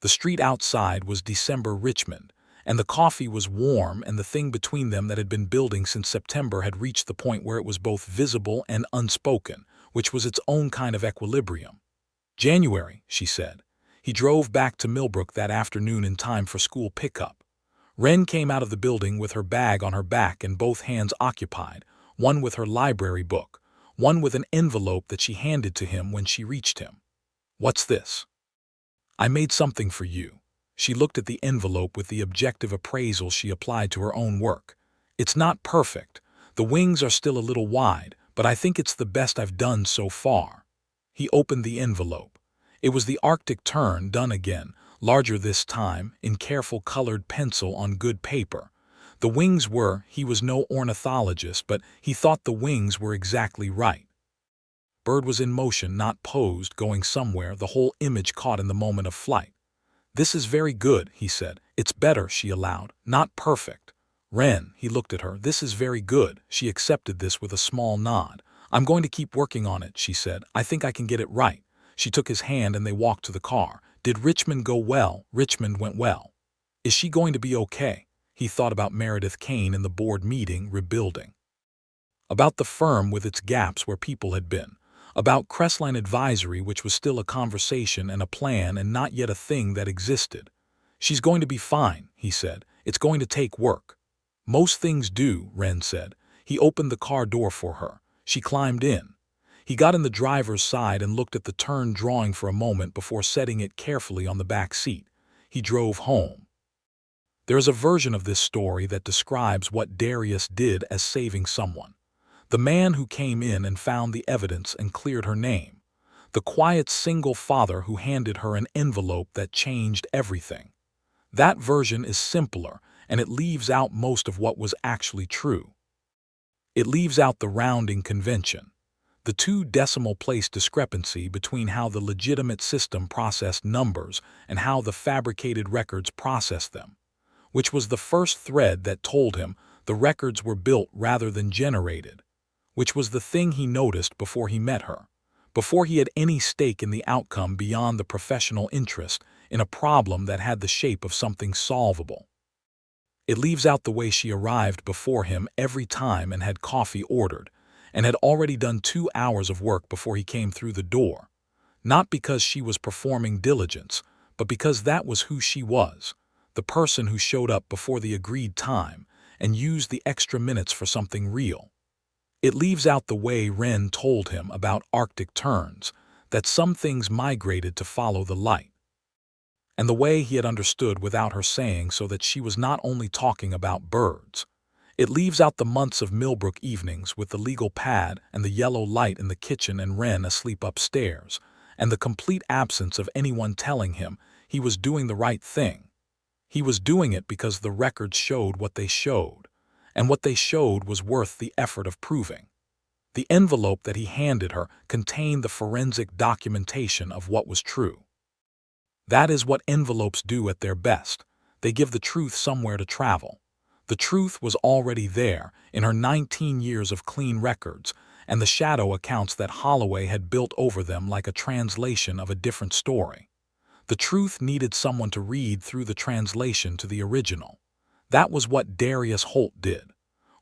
The street outside was December Richmond, and the coffee was warm, and the thing between them that had been building since September had reached the point where it was both visible and unspoken, which was its own kind of equilibrium. "January," she said. He drove back to Millbrook that afternoon in time for school pickup. Wren came out of the building with her bag on her back and both hands occupied, one with her library book, one with an envelope that she handed to him when she reached him. "What's this?" "I made something for you." She looked at the envelope with the objective appraisal she applied to her own work. "It's not perfect. The wings are still a little wide, but I think it's the best I've done so far." He opened the envelope. It was the Arctic Tern done again, larger this time, in careful colored pencil on good paper. The wings were, he was no ornithologist, but he thought the wings were exactly right. Bird was in motion, not posed, going somewhere, the whole image caught in the moment of flight. "This is very good," he said. "It's better," she allowed. "Not perfect." "Wren," he looked at her. "This is very good." She accepted this with a small nod. "I'm going to keep working on it," she said. "I think I can get it right." She took his hand and they walked to the car. "Did Richmond go well?" "Richmond went well." "Is she going to be okay?" He thought about Meredith Kane in the board meeting, rebuilding. About the firm with its gaps where people had been. About Crestline Advisory, which was still a conversation and a plan and not yet a thing that existed. "She's going to be fine," he said. "It's going to take work." "Most things do," Wren said. He opened the car door for her. She climbed in. He got in the driver's side and looked at the Tern drawing for a moment before setting it carefully on the back seat. He drove home. There is a version of this story that describes what Darius did as saving someone. The man who came in and found the evidence and cleared her name. The quiet single father who handed her an envelope that changed everything. That version is simpler, and it leaves out most of what was actually true. It leaves out the rounding convention, the 2 decimal place discrepancy between how the legitimate system processed numbers and how the fabricated records processed them, which was the first thread that told him the records were built rather than generated, which was the thing he noticed before he met her, before he had any stake in the outcome beyond the professional interest in a problem that had the shape of something solvable. It leaves out the way she arrived before him every time and had coffee ordered, and had already done 2 hours of work before he came through the door, not because she was performing diligence, but because that was who she was, the person who showed up before the agreed time and used the extra minutes for something real. It leaves out the way Wren told him about Arctic terns, that some things migrated to follow the light. and the way he had understood without her saying, so that she was not only talking about birds. It leaves out the months of Millbrook evenings with the legal pad and the yellow light in the kitchen and Wren asleep upstairs, and the complete absence of anyone telling him he was doing the right thing. He was doing it because the records showed what they showed, and what they showed was worth the effort of proving. The envelope that he handed her contained the forensic documentation of what was true. That is what envelopes do at their best. They give the truth somewhere to travel. The truth was already there in her 19 years of clean records and the shadow accounts that Holloway had built over them like a translation of a different story. The truth needed someone to read through the translation to the original. That was what Darius Holt did.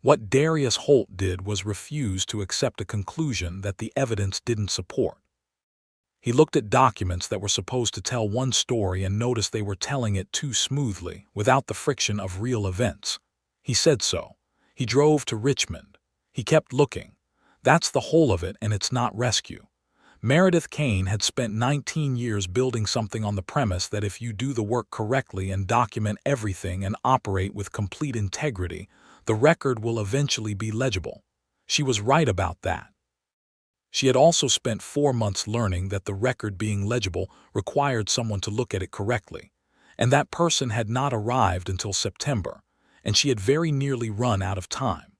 What Darius Holt did was refuse to accept a conclusion that the evidence didn't support. He looked at documents that were supposed to tell one story and noticed they were telling it too smoothly, without the friction of real events. He said so. He drove to Richmond. He kept looking. That's the whole of it, and it's not rescue. Meredith Kane had spent 19 years building something on the premise that if you do the work correctly and document everything and operate with complete integrity, the record will eventually be legible. She was right about that. She had also spent 4 months learning that the record being legible required someone to look at it correctly, and that person had not arrived until September, and she had very nearly run out of time.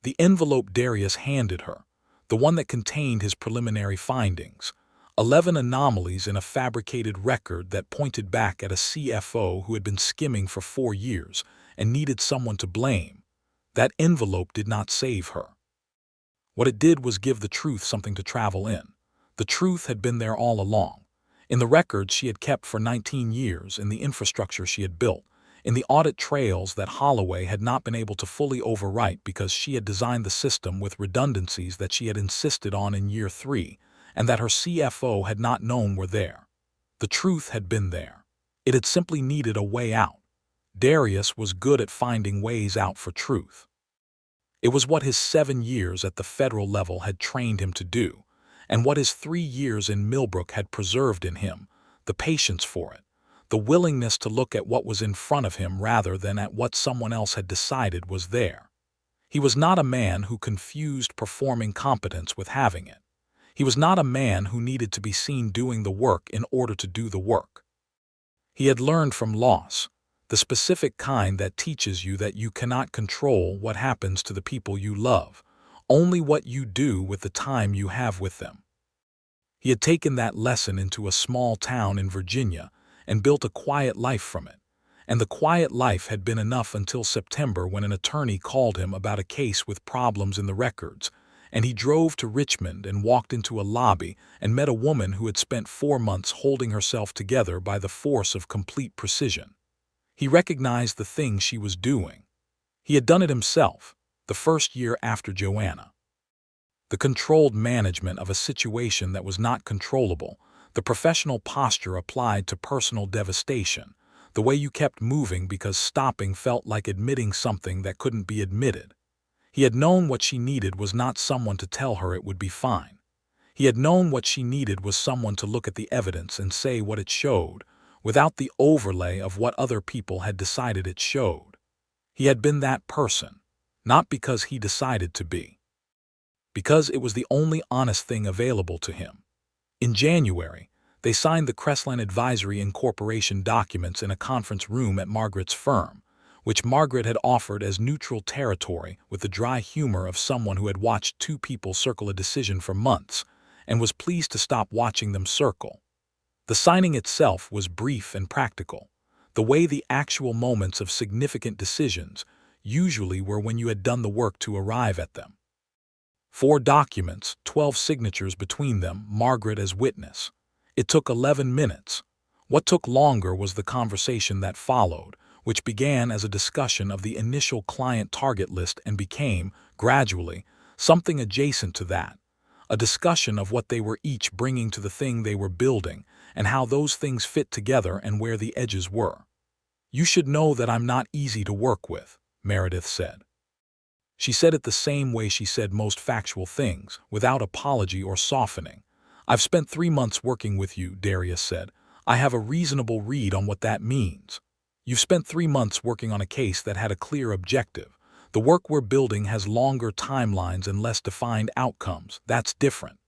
The envelope Darius handed her, the one that contained his preliminary findings, 11 anomalies in a fabricated record that pointed back at a CFO who had been skimming for 4 years and needed someone to blame. That envelope did not save her. What it did was give the truth something to travel in. The truth had been there all along, in the records she had kept for 19 years, in the infrastructure she had built, in the audit trails that Holloway had not been able to fully overwrite because she had designed the system with redundancies that she had insisted on in year 3, and that her CFO had not known were there. The truth had been there. It had simply needed a way out. Darius was good at finding ways out for truth. It was what his 7 years at the federal level had trained him to do, and what his 3 years in Millbrook had preserved in him, the patience for it, the willingness to look at what was in front of him rather than at what someone else had decided was there. He was not a man who confused performing competence with having it. He was not a man who needed to be seen doing the work in order to do the work. He had learned from loss, the specific kind that teaches you that you cannot control what happens to the people you love, only what you do with the time you have with them. He had taken that lesson into a small town in Virginia and built a quiet life from it, and the quiet life had been enough until September, when an attorney called him about a case with problems in the records, and he drove to Richmond and walked into a lobby and met a woman who had spent 4 months holding herself together by the force of complete precision. He recognized the thing she was doing. He had done it himself, the first year after Joanna. The controlled management of a situation that was not controllable, the professional posture applied to personal devastation, the way you kept moving because stopping felt like admitting something that couldn't be admitted. He had known what she needed was not someone to tell her it would be fine. He had known what she needed was someone to look at the evidence and say what it showed, without the overlay of what other people had decided it showed. He had been that person, not because he decided to be, because it was the only honest thing available to him. In January, they signed the Crestline Advisory Incorporation documents in a conference room at Margaret's firm, which Margaret had offered as neutral territory with the dry humor of someone who had watched 2 people circle a decision for months and was pleased to stop watching them circle. The signing itself was brief and practical, the way the actual moments of significant decisions usually were when you had done the work to arrive at them. 4 documents, 12 signatures between them, Margaret as witness. It took 11 minutes. What took longer was the conversation that followed, which began as a discussion of the initial client target list and became, gradually, something adjacent to that, a discussion of what they were each bringing to the thing they were building and how those things fit together and where the edges were. "You should know that I'm not easy to work with," Meredith said. She said it the same way she said most factual things, without apology or softening. "I've spent 3 months working with you," Darius said. I have a reasonable read on what that means. You've spent 3 months working on a case that had a clear objective. The work we're building has longer timelines and less defined outcomes. That's different.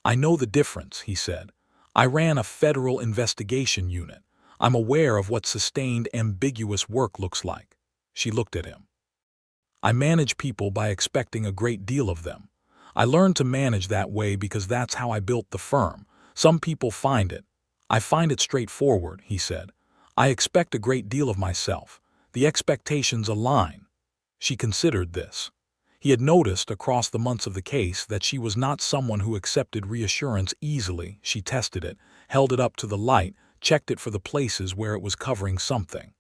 I know the difference, he said. I ran a federal investigation unit. I'm aware of what sustained, ambiguous work looks like. She looked at him. I manage people by expecting a great deal of them. I learned to manage that way because that's how I built the firm. Some people find it. I find it straightforward, he said. I expect a great deal of myself. The expectations align. She considered this. He had noticed across the months of the case that she was not someone who accepted reassurance easily. She tested it, held it up to the light, checked it for the places where it was covering something.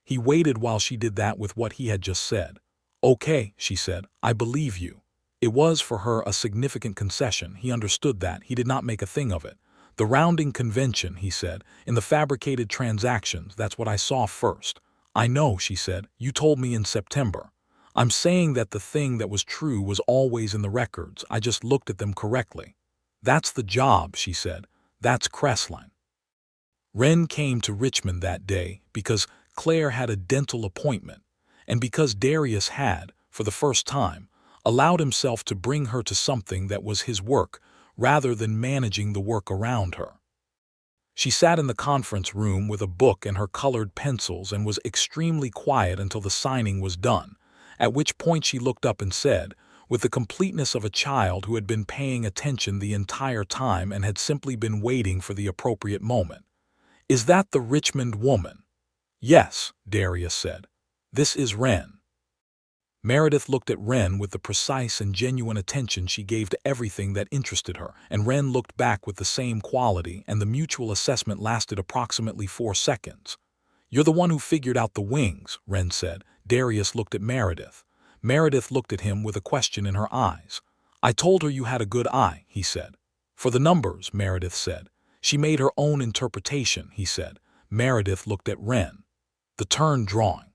He waited while she did that with what he had just said. Okay, she said, I believe you. It was, for her, a significant concession. He understood that. He did not make a thing of it. The rounding convention, he said, in the fabricated transactions, that's what I saw first. I know, she said, you told me in September. I'm saying that the thing that was true was always in the records. I just looked at them correctly. That's the job, she said. That's Cressline. Wren came to Richmond that day because Claire had a dental appointment, and because Darius had, for the first time, allowed himself to bring her to something that was his work rather than managing the work around her. She sat in the conference room with a book and her colored pencils and was extremely quiet until the signing was done, at which point she looked up and said, with the completeness of a child who had been paying attention the entire time and had simply been waiting for the appropriate moment, "Is that the Richmond woman?" "Yes," Darius said. "This is Wren." Meredith looked at Wren with the precise and genuine attention she gave to everything that interested her, and Wren looked back with the same quality, and the mutual assessment lasted approximately 4 seconds. "You're the one who figured out the wings," Wren said. Darius looked at Meredith. Meredith looked at him with a question in her eyes. "I told her you had a good eye," he said. "For the numbers," Meredith said. "She made her own interpretation," he said. Meredith looked at Wren. "The turn drawing.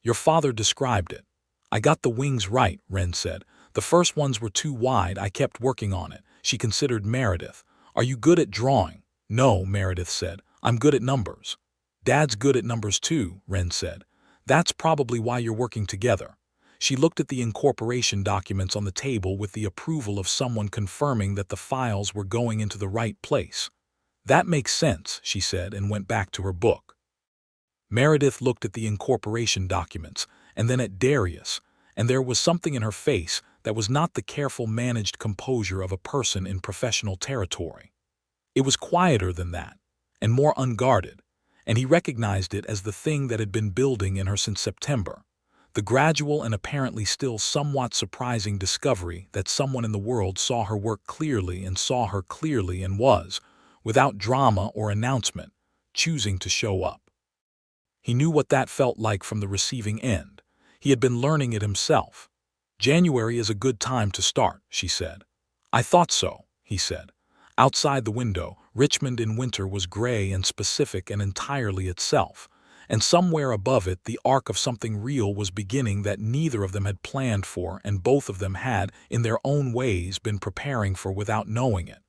Your father described it." "I got the wings right," Wren said. "The first ones were too wide. I kept working on it." She considered Meredith. "Are you good at drawing?" "No," Meredith said. "I'm good at numbers." "Dad's good at numbers too," Wren said. "That's probably why you're working together." She looked at the incorporation documents on the table with the approval of someone confirming that the files were going into the right place. "That makes sense," she said, and went back to her book. Meredith looked at the incorporation documents, and then at Darius, and there was something in her face that was not the careful managed composure of a person in professional territory. It was quieter than that, and more unguarded, and he recognized it as the thing that had been building in her since September, the gradual and apparently still somewhat surprising discovery that someone in the world saw her work clearly and saw her clearly and was, without drama or announcement, choosing to show up. He knew what that felt like from the receiving end. He had been learning it himself. "January is a good time to start," she said. "I thought so," he said. Outside the window, Richmond in winter was gray and specific and entirely itself, and somewhere above it the arc of something real was beginning that neither of them had planned for and both of them had, in their own ways, been preparing for without knowing it.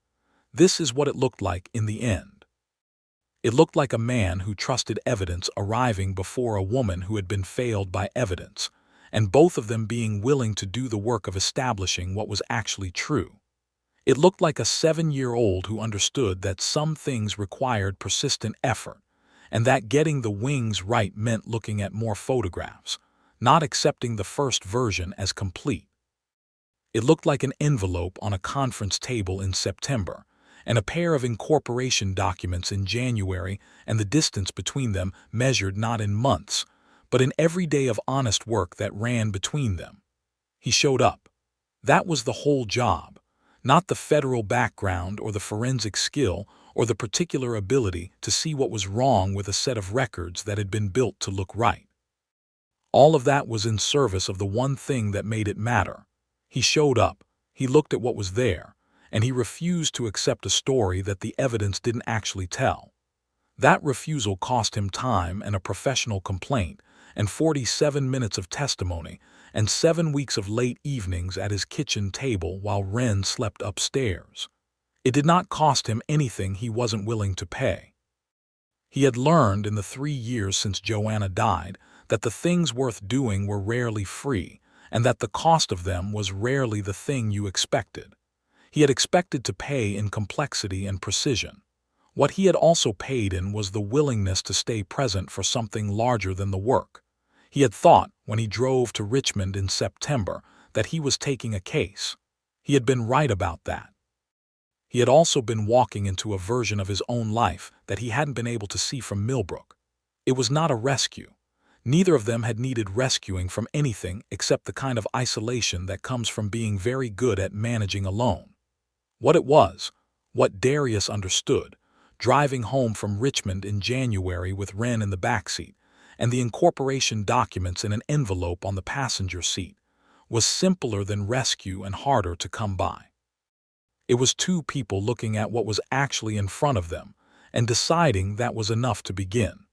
This is what it looked like in the end. It looked like a man who trusted evidence arriving before a woman who had been failed by evidence, and both of them being willing to do the work of establishing what was actually true. It looked like a 7-year-old who understood that some things required persistent effort, and that getting the wings right meant looking at more photographs, not accepting the first version as complete. It looked like an envelope on a conference table in September, and a pair of incorporation documents in January, and the distance between them measured not in months, but in every day of honest work that ran between them. He showed up. That was the whole job, not the federal background or the forensic skill or the particular ability to see what was wrong with a set of records that had been built to look right. All of that was in service of the one thing that made it matter. He showed up, he looked at what was there, and he refused to accept a story that the evidence didn't actually tell. That refusal cost him time and a professional complaint, and 47 minutes of testimony, and 7 weeks of late evenings at his kitchen table while Wren slept upstairs. It did not cost him anything he wasn't willing to pay. He had learned in the 3 years since Joanna died that the things worth doing were rarely free, and that the cost of them was rarely the thing you expected. He had expected to pay in complexity and precision. What he had also paid in was the willingness to stay present for something larger than the work. He had thought, when he drove to Richmond in September, that he was taking a case. He had been right about that. He had also been walking into a version of his own life that he hadn't been able to see from Millbrook. It was not a rescue. Neither of them had needed rescuing from anything except the kind of isolation that comes from being very good at managing alone. What it was, what Darius understood, driving home from Richmond in January with Wren in the backseat and the incorporation documents in an envelope on the passenger seat, was simpler than rescue and harder to come by. It was two people looking at what was actually in front of them and deciding that was enough to begin.